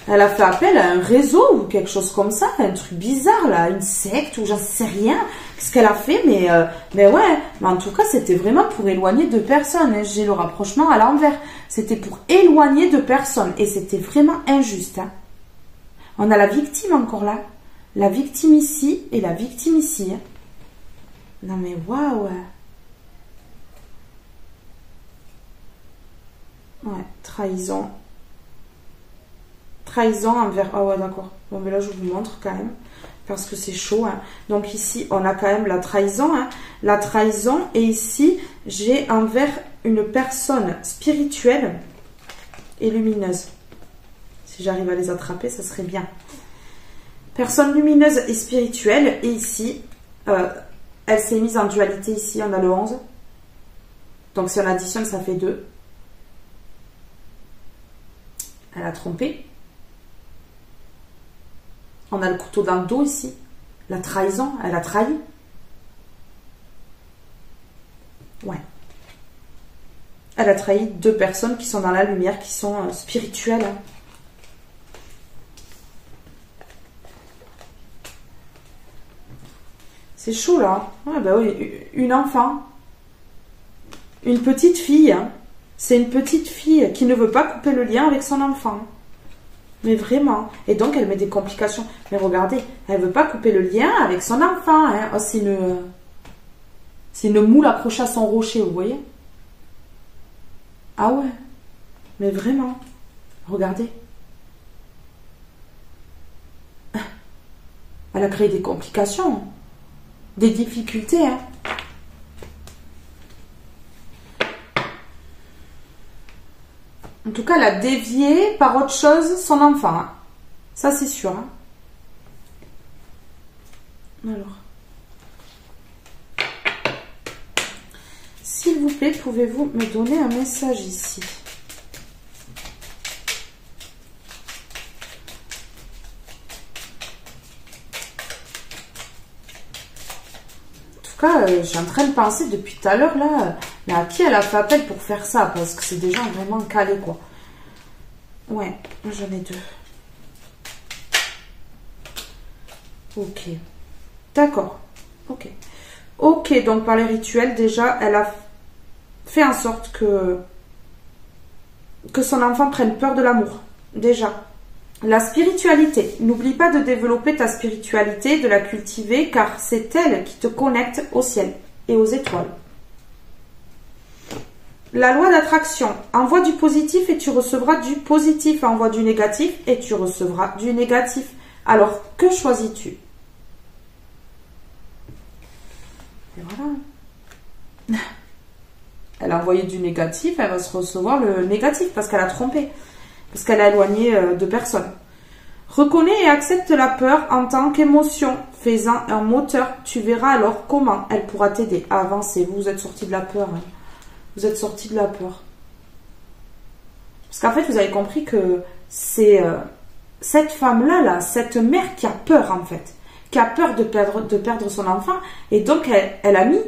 Elle a fait appel à un réseau ou quelque chose comme ça, un truc bizarre là, une secte ou j'en sais rien. Qu'est-ce qu'elle a fait, mais ouais, mais en tout cas c'était vraiment pour éloigner deux personnes. Hein. J'ai le rapprochement à l'envers. C'était pour éloigner deux personnes et c'était vraiment injuste. Hein. On a la victime encore là, la victime ici et la victime ici. Hein. Non mais waouh. Ouais, trahison. Trahison envers... Ah ouais, d'accord. Bon, mais là, je vous montre quand même. Parce que c'est chaud. Hein. Donc ici, on a quand même la trahison. Hein. La trahison. Et ici, j'ai envers une personne spirituelle et lumineuse. Si j'arrive à les attraper, ça serait bien. Personne lumineuse et spirituelle. Et ici, elle s'est mise en dualité. Ici, on a le 11. Donc si on additionne, ça fait 2. Elle a trompé. On a le couteau dans le dos ici. La trahison, elle a trahi. Ouais. Elle a trahi deux personnes qui sont dans la lumière, qui sont spirituelles. C'est chaud là. Ouais, bah oui, une enfant. Une petite fille. Hein. C'est une petite fille qui ne veut pas couper le lien avec son enfant. Mais vraiment. Et donc, elle met des complications. Mais regardez, elle ne veut pas couper le lien avec son enfant. Hein. Oh, c'est une moule accrochée à son rocher, vous voyez? Ah ouais. Mais vraiment. Regardez. Elle a créé des complications. Des difficultés. Hein. En tout cas, elle a dévié par autre chose son enfant. Hein. Ça, c'est sûr. Hein. Alors. S'il vous plaît, pouvez-vous me donner un message ici? En tout cas, je suis en train de penser depuis tout à l'heure, là, mais à qui elle a fait appel pour faire ça? Parce que c'est des gens vraiment calés, quoi. Ouais, j'en ai 2. Ok. D'accord. Ok. Ok, donc par les rituels, déjà, elle a fait en sorte que son enfant prenne peur de l'amour. Déjà. La spiritualité. N'oublie pas de développer ta spiritualité, de la cultiver, car c'est elle qui te connecte au ciel et aux étoiles. La loi d'attraction. Envoie du positif et tu recevras du positif. Envoie du négatif et tu recevras du négatif. Alors, que choisis-tu? Et voilà. Elle a envoyé du négatif, elle va se recevoir le négatif parce qu'elle a trompé. Parce qu'elle a éloigné de personnes. Reconnais et accepte la peur en tant qu'émotion. Fais-en un moteur. Tu verras alors comment elle pourra t'aider à avancer. Vous êtes sorti de la peur. Hein. Vous êtes sorti de la peur. Parce qu'en fait, vous avez compris que c'est cette femme-là, là, cette mère qui a peur, en fait. Qui a peur de perdre son enfant. Et donc, elle a mis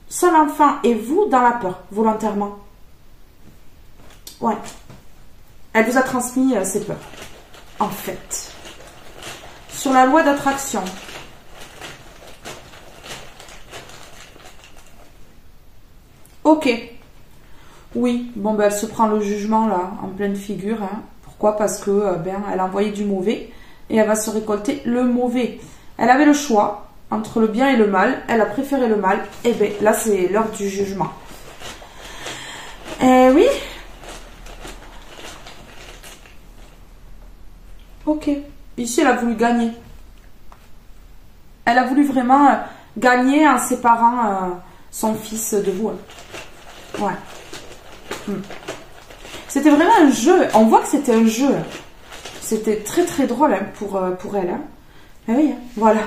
son enfant et vous dans la peur, volontairement. Ouais. Elle vous a transmis ses peurs. En fait. Sur la loi d'attraction. Ok. Oui, bon ben elle se prend le jugement là, en pleine figure. Hein. Pourquoi? Parce que elle a envoyé du mauvais et elle va se récolter le mauvais. Elle avait le choix entre le bien et le mal. Elle a préféré le mal. Et bien là c'est l'heure du jugement. Oui. Ok. Ici elle a voulu gagner. Elle a voulu vraiment gagner en séparant son fils de vous. Ouais. C'était vraiment un jeu. On voit que c'était un jeu. C'était très très drôle hein, pour elle. Hein. Mais oui, hein, voilà.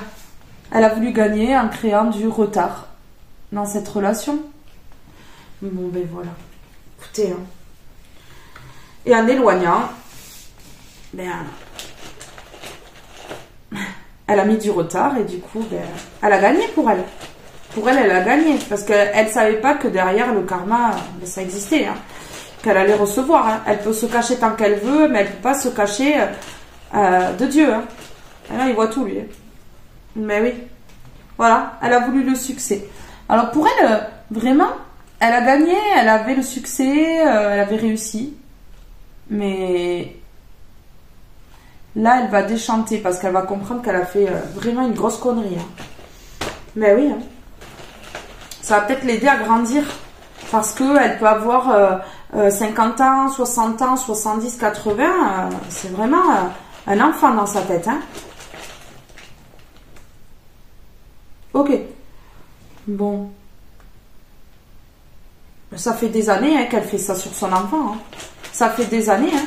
Elle a voulu gagner en créant du retard dans cette relation. Bon, ben voilà. Écoutez, hein. Et en éloignant, ben, elle a mis du retard et du coup, ben, elle a gagné pour elle. Pour elle, elle a gagné. Parce qu'elle ne savait pas que derrière le karma, ben, ça existait. Hein, qu'elle allait recevoir. Hein. Elle peut se cacher tant qu'elle veut, mais elle ne peut pas se cacher de Dieu. Hein. Et là, il voit tout, lui. Mais oui. Voilà, elle a voulu le succès. Alors pour elle, vraiment, elle a gagné, elle avait le succès, elle avait réussi. Mais là, elle va déchanter parce qu'elle va comprendre qu'elle a fait vraiment une grosse connerie. Hein. Mais oui, hein. Ça va peut-être l'aider à grandir parce qu'elle peut avoir 50 ans, 60 ans, 70, 80. C'est vraiment un enfant dans sa tête. Hein. Ok. Bon. Ça fait des années hein, qu'elle fait ça sur son enfant. Hein. Ça fait des années hein,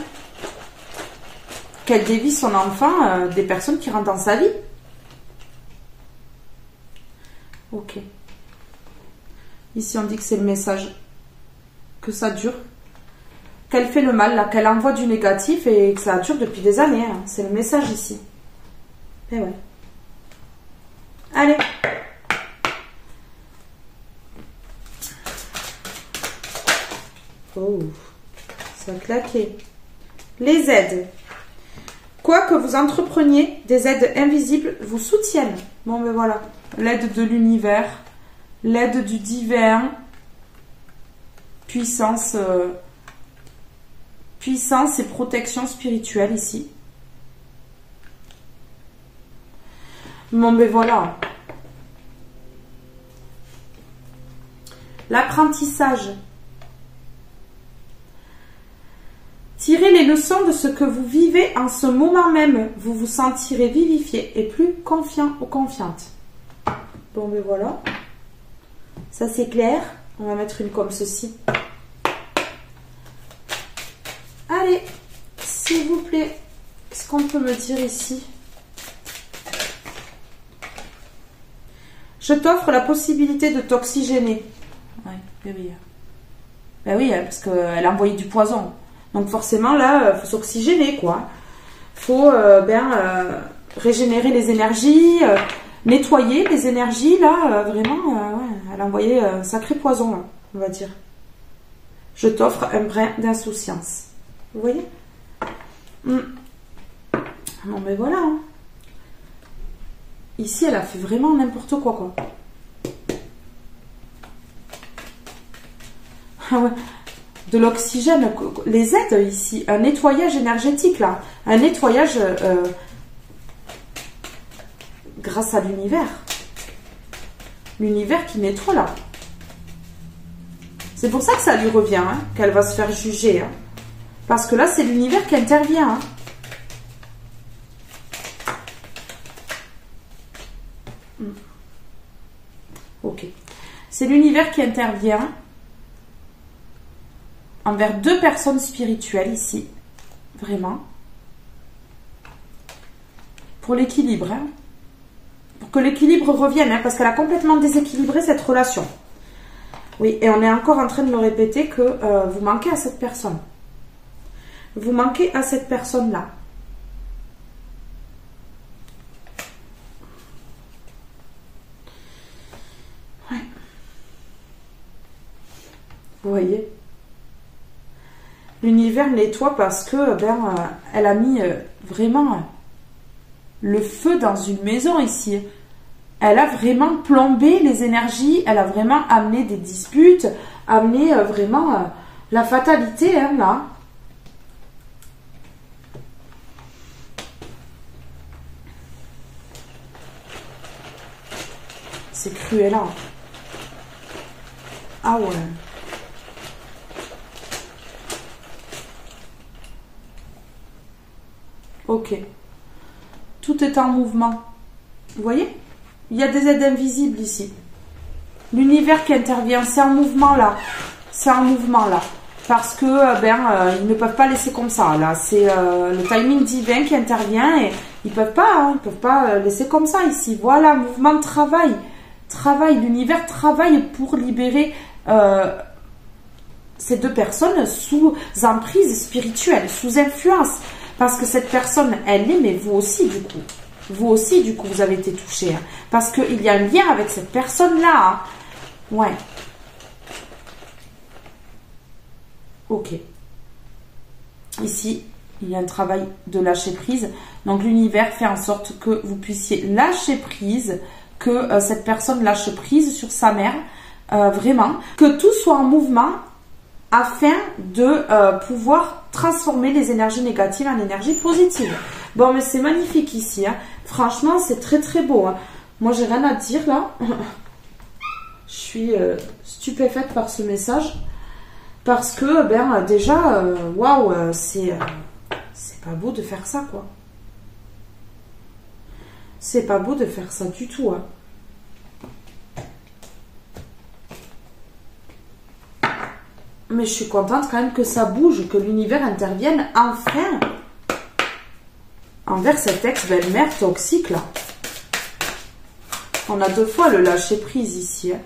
qu'elle dévie son enfant des personnes qui rentrent dans sa vie. Ok. Ici, on dit que c'est le message. Que ça dure. Qu'elle fait le mal, là, qu'elle envoie du négatif et que ça dure depuis des années. Hein. C'est le message ici. Et ouais. Allez. Oh, ça a claqué. Les aides. Quoi que vous entrepreniez, des aides invisibles vous soutiennent. Bon, ben voilà. L'aide de l'univers, l'aide du divin, puissance et protection spirituelle ici. Bon, ben voilà. L'apprentissage. Tirez les leçons de ce que vous vivez en ce moment même. Vous vous sentirez vivifié et plus confiant ou confiante. Bon, ben voilà. Ça, c'est clair. On va mettre une comme ceci. Allez, s'il vous plaît. Qu'est-ce qu'on peut me dire ici? Je t'offre la possibilité de t'oxygéner. Oui, oui. Ben oui, parce qu'elle a envoyé du poison. Donc forcément, là, il faut s'oxygéner, quoi. Il faut régénérer les énergies, nettoyer les énergies, là, vraiment, ouais, elle a envoyé un sacré poison, là, on va dire. Je t'offre un brin d'insouciance. Vous voyez? Non, mais voilà. Hein. Ici, elle a fait vraiment n'importe quoi, quoi. Ah ouais. De l'oxygène, les aides ici, un nettoyage énergétique là, un nettoyage grâce à l'univers. L'univers qui nettoie là. C'est pour ça que ça lui revient, hein, qu'elle va se faire juger. Hein. Parce que là, c'est l'univers qui intervient. Hein. Ok. C'est l'univers qui intervient envers deux personnes spirituelles ici, vraiment, pour l'équilibre, hein. Pour que l'équilibre revienne, hein, parce qu'elle a complètement déséquilibré cette relation. Oui, et on est encore en train de me répéter que vous manquez à cette personne. Vous manquez à cette personne-là. Ouais. Vous voyez ? L'univers nettoie parce que elle a mis vraiment le feu dans une maison ici. Elle a vraiment plombé les énergies, elle a vraiment amené des disputes, amené vraiment la fatalité, hein, là. C'est cruel, hein. Ah ouais. Ok. Tout est en mouvement. Vous voyez? Il y a des aides invisibles ici. L'univers qui intervient, c'est un mouvement là. C'est un mouvement là. Parce que, ils ne peuvent pas laisser comme ça. Là, c'est le timing divin qui intervient et ils peuvent pas laisser comme ça ici. Voilà, mouvement de travail. L'univers travaille pour libérer ces deux personnes sous emprise spirituelle, sous influence. Parce que cette personne, elle est, mais vous aussi du coup. Vous aussi du coup, vous avez été touché. Hein, parce qu'il y a un lien avec cette personne-là. Hein. Ouais. Ok. Ici, il y a un travail de lâcher prise. Donc, l'univers fait en sorte que vous puissiez lâcher prise, que cette personne lâche prise sur sa mère, vraiment. Que tout soit en mouvement afin de pouvoir transformer les énergies négatives en énergie positive. Bon, mais c'est magnifique ici. Hein. Franchement, c'est très très beau. Hein. Moi, j'ai rien à dire là. Je suis stupéfaite par ce message. Parce que, déjà, waouh, c'est pas beau de faire ça, quoi. C'est pas beau de faire ça du tout, hein. Mais je suis contente quand même que ça bouge, que l'univers intervienne enfin envers cette ex-belle-mère toxique, là. On a deux fois le lâcher-prise ici, hein.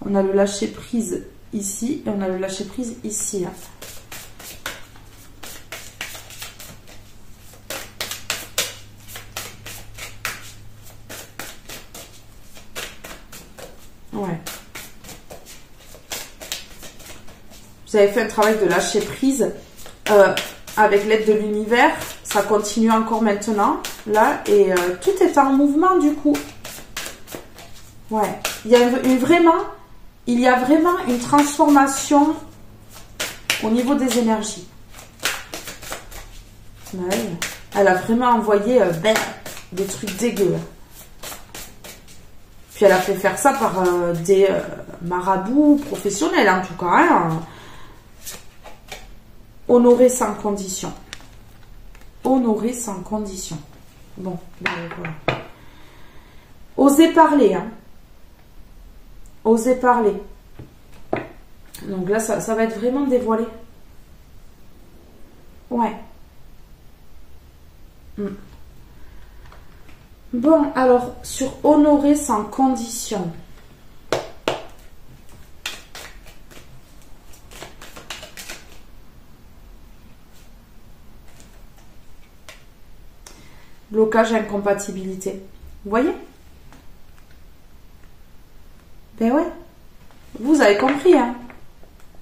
On a le lâcher-prise ici et on a le lâcher prise ici. Hein. Ouais. Vous avez fait un travail de lâcher prise avec l'aide de l'univers. Ça continue encore maintenant. Là, et tout est en mouvement du coup. Ouais. Il y a vraiment une transformation au niveau des énergies. Ouais. Elle a vraiment envoyé des trucs dégueux. Puis elle a fait faire ça par des marabouts professionnels en tout cas. Hein. Honorer sans condition. Honorer sans condition. Bon, voilà. Oser parler, hein. Oser parler. Donc là, ça va être vraiment dévoilé. Ouais. Bon, alors, sur honorer sans condition. Blocage, incompatibilité. Vous voyez? Ben ouais. Vous avez compris, hein,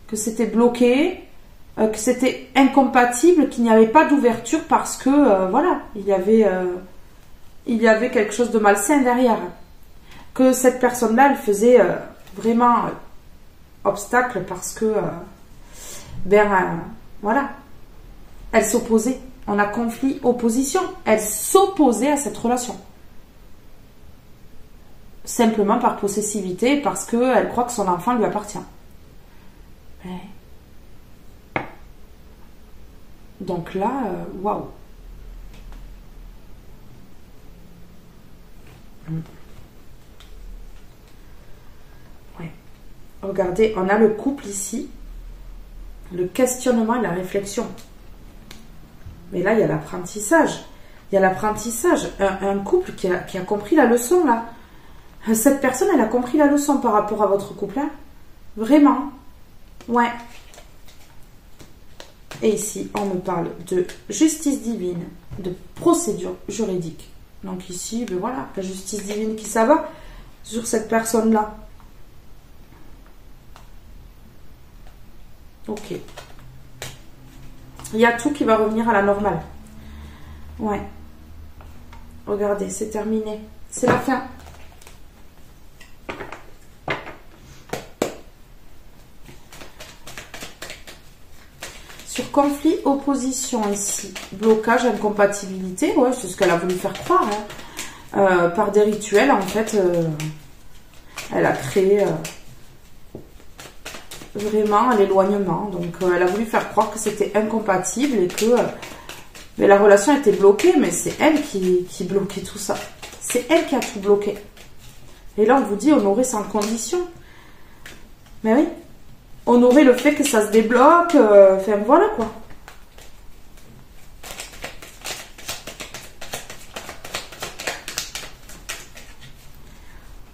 que c'était bloqué, que c'était incompatible, qu'il n'y avait pas d'ouverture parce que, voilà, il y avait quelque chose de malsain derrière. Que cette personne-là, elle faisait vraiment obstacle parce que, voilà, elle s'opposait. On a conflit, opposition. Elle s'opposait à cette relation. Simplement par possessivité, parce qu'elle croit que son enfant lui appartient. Ouais. Donc là, waouh. Ouais. Regardez, on a le couple ici, le questionnement et la réflexion. Mais là, il y a l'apprentissage. Il y a l'apprentissage. Un couple qui a compris la leçon, là. Cette personne, elle a compris la leçon par rapport à votre couple, hein. Vraiment. Ouais. Et ici, on me parle de justice divine, de procédure juridique. Donc ici, ben voilà, la justice divine qui s'abat sur cette personne-là. Ok. Il y a tout qui va revenir à la normale. Ouais. Regardez, c'est terminé. C'est la fin. Sur conflit, opposition ici. Blocage, incompatibilité. Ouais, c'est ce qu'elle a voulu faire croire. Hein. Par des rituels, en fait, elle a créé vraiment l'éloignement. Donc, elle a voulu faire croire que c'était incompatible et que mais la relation était bloquée. Mais c'est elle qui bloquait tout ça. C'est elle qui a tout bloqué. Et là, on vous dit honorer sans condition. Mais oui. Honorer le fait que ça se débloque. Enfin, voilà quoi.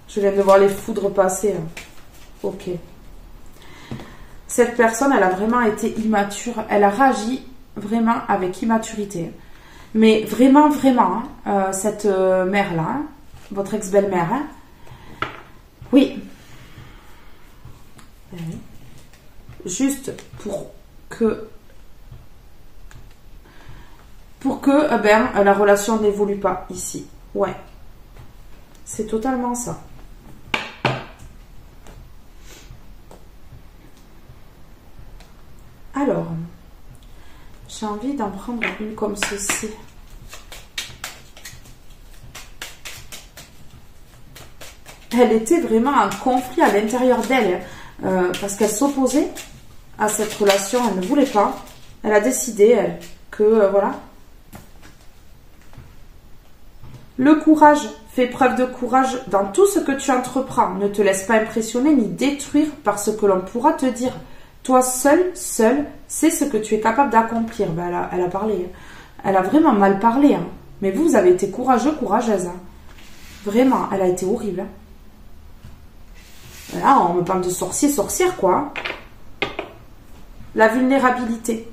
Je viens de voir les foudres passer. Hein. Ok. Cette personne, elle a vraiment été immature. Elle a réagi vraiment avec immaturité. Mais vraiment, vraiment, hein, cette mère-là, hein, votre ex-belle-mère, hein, oui. Juste pour que la relation n'évolue pas ici. Ouais. C'est totalement ça. Alors, j'ai envie d'en prendre une comme ceci. Elle était vraiment en conflit à l'intérieur d'elle, parce qu'elle s'opposait à cette relation, elle ne voulait pas. Elle a décidé, elle, que, voilà. Le courage, fais preuve de courage dans tout ce que tu entreprends. Ne te laisse pas impressionner ni détruire par ce que l'on pourra te dire. Toi seul, c'est ce que tu es capable d'accomplir. Ben, elle a parlé. Elle a vraiment mal parlé. Hein. Mais vous avez été courageux, courageuse. Hein. Vraiment, elle a été horrible. Hein. Là, on me parle de sorcier, sorcière, quoi. La vulnérabilité.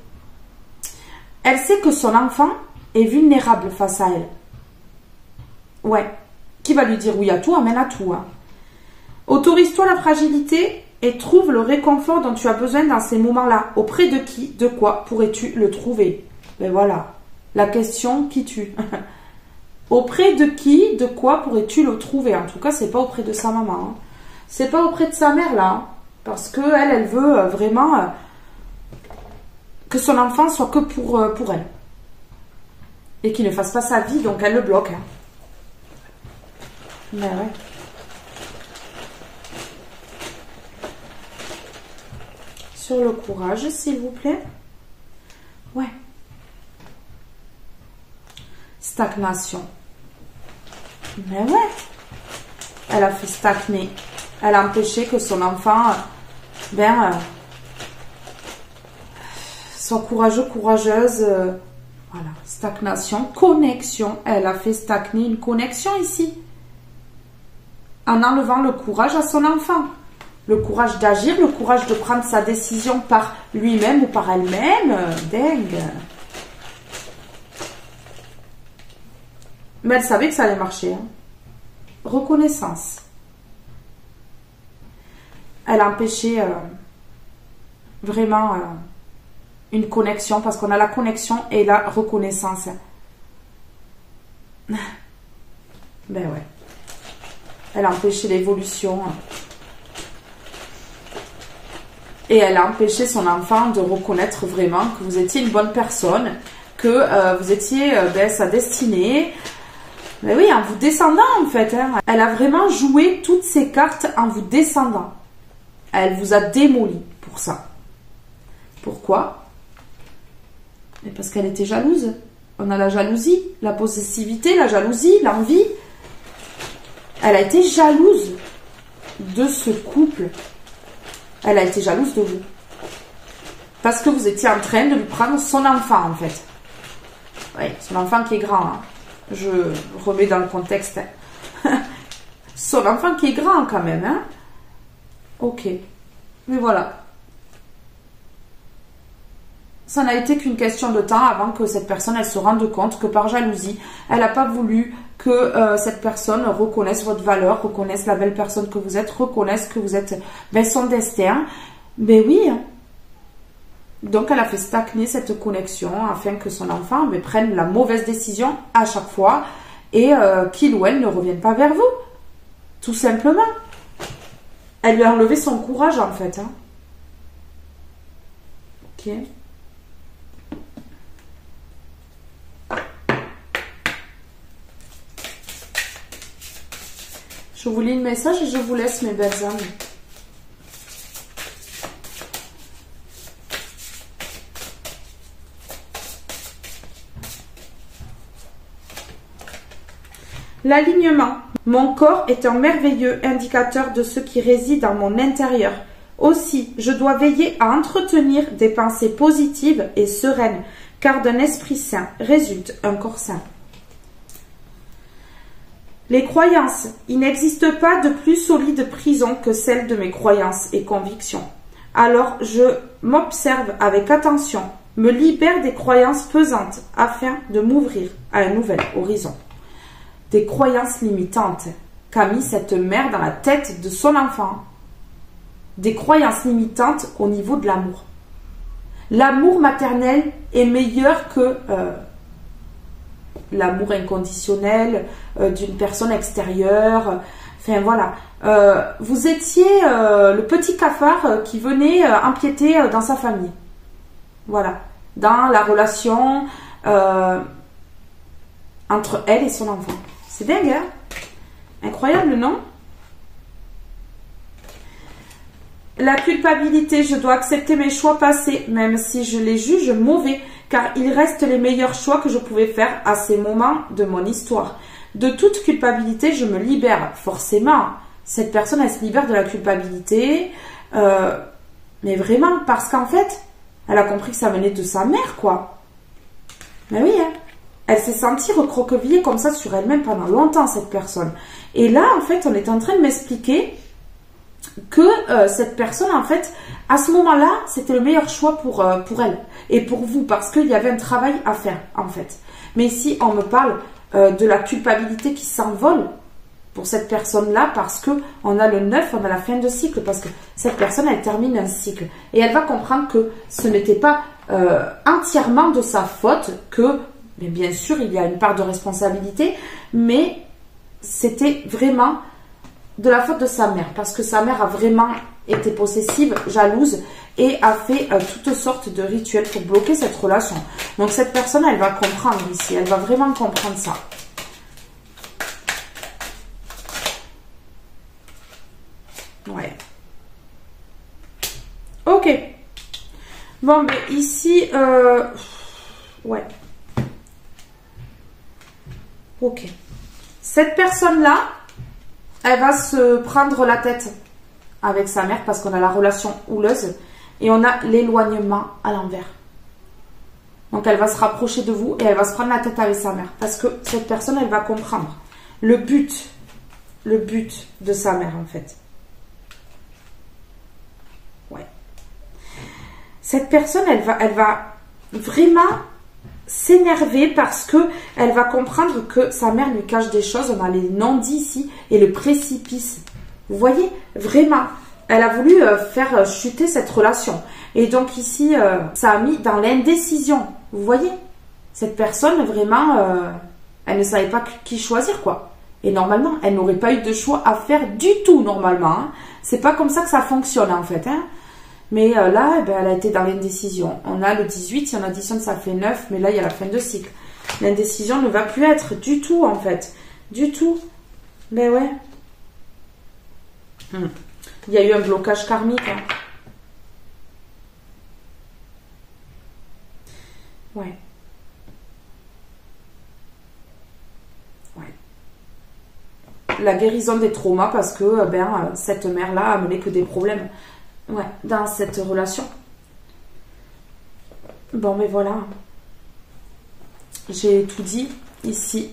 Elle sait que son enfant est vulnérable face à elle. Ouais. Qui va lui dire oui à tout, amène à tout. Hein. Autorise-toi la fragilité et trouve le réconfort dont tu as besoin dans ces moments-là. Auprès de qui, de quoi pourrais-tu le trouver? Ben voilà. La question qui tue. Auprès de qui, de quoi pourrais-tu le trouver? En tout cas, c'est pas auprès de sa maman. Hein. C'est pas auprès de sa mère, là. Hein. Parce que elle veut vraiment que son enfant soit que pour elle. Et qu'il ne fasse pas sa vie, donc elle le bloque. Hein. Mais ouais. Sur le courage, s'il vous plaît. Ouais. Stagnation. Mais ouais. Elle a fait stagner. Elle a empêché que son enfant soit courageux, courageuse. Voilà. Stagnation. Connexion. Elle a fait stagner une connexion ici. En enlevant le courage à son enfant. Le courage d'agir, le courage de prendre sa décision par lui-même ou par elle-même. Dingue. Mais elle savait que ça allait marcher. Hein. Reconnaissance. Elle a empêché vraiment une connexion parce qu'on a la connexion et la reconnaissance. Ben ouais. Elle a empêché l'évolution. Et elle a empêché son enfant de reconnaître vraiment que vous étiez une bonne personne, que vous étiez sa destinée. Mais oui, en vous descendant en fait. Hein. Elle a vraiment joué toutes ses cartes en vous descendant. Elle vous a démoli pour ça. Pourquoi? Parce qu'elle était jalouse. On a la jalousie, la possessivité, la jalousie, l'envie. Elle a été jalouse de ce couple. Elle a été jalouse de vous. Parce que vous étiez en train de lui prendre son enfant, en fait. Oui, son enfant qui est grand. Hein. Je remets dans le contexte. Hein. Son enfant qui est grand, quand même. Hein. Ok. Mais voilà. Ça n'a été qu'une question de temps avant que cette personne, elle se rende compte que par jalousie, elle n'a pas voulu que cette personne reconnaisse votre valeur, reconnaisse la belle personne que vous êtes, reconnaisse que vous êtes son destin. Ben oui. Donc, elle a fait stagner cette connexion afin que son enfant prenne la mauvaise décision à chaque fois et qu'il ou elle ne revienne pas vers vous. Tout simplement. Elle lui a enlevé son courage, en fait. Hein. Ok. Je vous lis le message et je vous laisse, mes belles âmes. L'alignement. Mon corps est un merveilleux indicateur de ce qui réside dans mon intérieur. Aussi, je dois veiller à entretenir des pensées positives et sereines, car d'un esprit sain résulte un corps sain. Les croyances. Il n'existe pas de plus solide prison que celle de mes croyances et convictions. Alors, je m'observe avec attention, me libère des croyances pesantes afin de m'ouvrir à un nouvel horizon. Des croyances limitantes qu'a mis cette mère dans la tête de son enfant. Des croyances limitantes au niveau de l'amour. L'amour maternel est meilleur que l'amour inconditionnel d'une personne extérieure. Enfin voilà. Vous étiez le petit cafard qui venait empiéter dans sa famille. Voilà. Dans la relation entre elle et son enfant. C'est dingue, hein? Incroyable, non? La culpabilité, je dois accepter mes choix passés, même si je les juge mauvais, car ils restent les meilleurs choix que je pouvais faire à ces moments de mon histoire. De toute culpabilité, je me libère, forcément. Cette personne, elle se libère de la culpabilité, mais vraiment, parce qu'en fait, elle a compris que ça venait de sa mère, quoi. Mais oui, hein. Elle s'est sentie recroquevillée comme ça sur elle-même pendant longtemps, cette personne. Et là, en fait, on est en train de m'expliquer que cette personne, en fait, à ce moment-là, c'était le meilleur choix pour elle et pour vous, parce qu'il y avait un travail à faire, en fait. Mais ici, on me parle de la culpabilité qui s'envole pour cette personne-là, parce que on a le 9, on a la fin de cycle, parce que cette personne, elle termine un cycle. Et elle va comprendre que ce n'était pas entièrement de sa faute, que, mais bien sûr, il y a une part de responsabilité, mais c'était vraiment de la faute de sa mère, parce que sa mère a vraiment été possessive, jalouse, et a fait toutes sortes de rituels pour bloquer cette relation. Donc cette personne, elle va comprendre ici, elle va vraiment comprendre ça. Ouais. Ok. Bon, mais ici, ouais. Ok. Cette personne-là, elle va se prendre la tête avec sa mère parce qu'on a la relation houleuse et on a l'éloignement à l'envers. Donc elle va se rapprocher de vous et elle va se prendre la tête avec sa mère parce que cette personne, elle va comprendre le but de sa mère en fait. Ouais. Cette personne, elle va vraiment s'énerver parce que elle va comprendre que sa mère lui cache des choses. On a les non-dits ici et le précipice. Vous voyez, vraiment, elle a voulu faire chuter cette relation. Et donc ici, ça a mis dans l'indécision. Vous voyez, cette personne, vraiment, elle ne savait pas qui choisir, quoi. Et normalement, elle n'aurait pas eu de choix à faire du tout, normalement. Hein. C'est pas comme ça que ça fonctionne, en fait. Hein. Mais là, eh ben, elle a été dans l'indécision. On a le 18, si on additionne, ça fait 9. Mais là, il y a la fin de cycle. L'indécision ne va plus être du tout, en fait. Du tout. Ben ouais. Il y a eu un blocage karmique. Hein. Ouais. Ouais. La guérison des traumas parce que cette mère-là a mené que des problèmes. Ouais, dans cette relation. Bon, mais voilà. J'ai tout dit ici.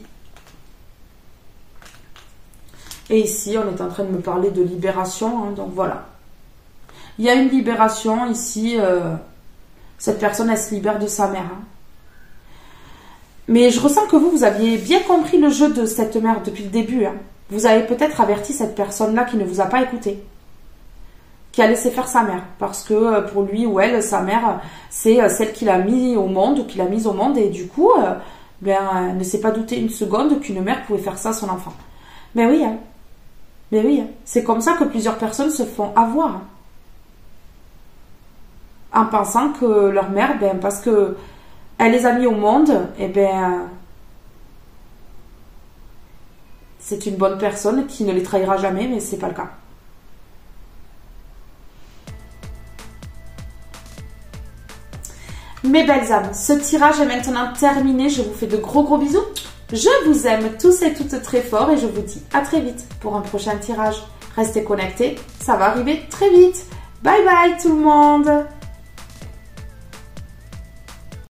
Et ici, on est en train de me parler de libération. Hein, donc voilà. Il y a une libération ici. Cette personne, elle se libère de sa mère. Hein. Mais je ressens que vous aviez bien compris le jeu de cette mère depuis le début. Hein. Vous avez peut-être averti cette personne-là qui ne vous a pas écouté. Qui a laissé faire sa mère. Parce que pour lui ou elle, sa mère, c'est celle qu'il a mis au monde ou qu'il a mise au monde. Et du coup, elle ne s'est pas douté une seconde qu'une mère pouvait faire ça à son enfant. Mais oui, hein. Mais oui, hein. C'est comme ça que plusieurs personnes se font avoir. Hein. En pensant que leur mère, parce que elle les a mis au monde, c'est une bonne personne qui ne les trahira jamais, mais c'est pas le cas. Mes belles âmes, ce tirage est maintenant terminé. Je vous fais de gros bisous. Je vous aime tous et toutes très fort et je vous dis à très vite pour un prochain tirage. Restez connectés, ça va arriver très vite. Bye bye tout le monde!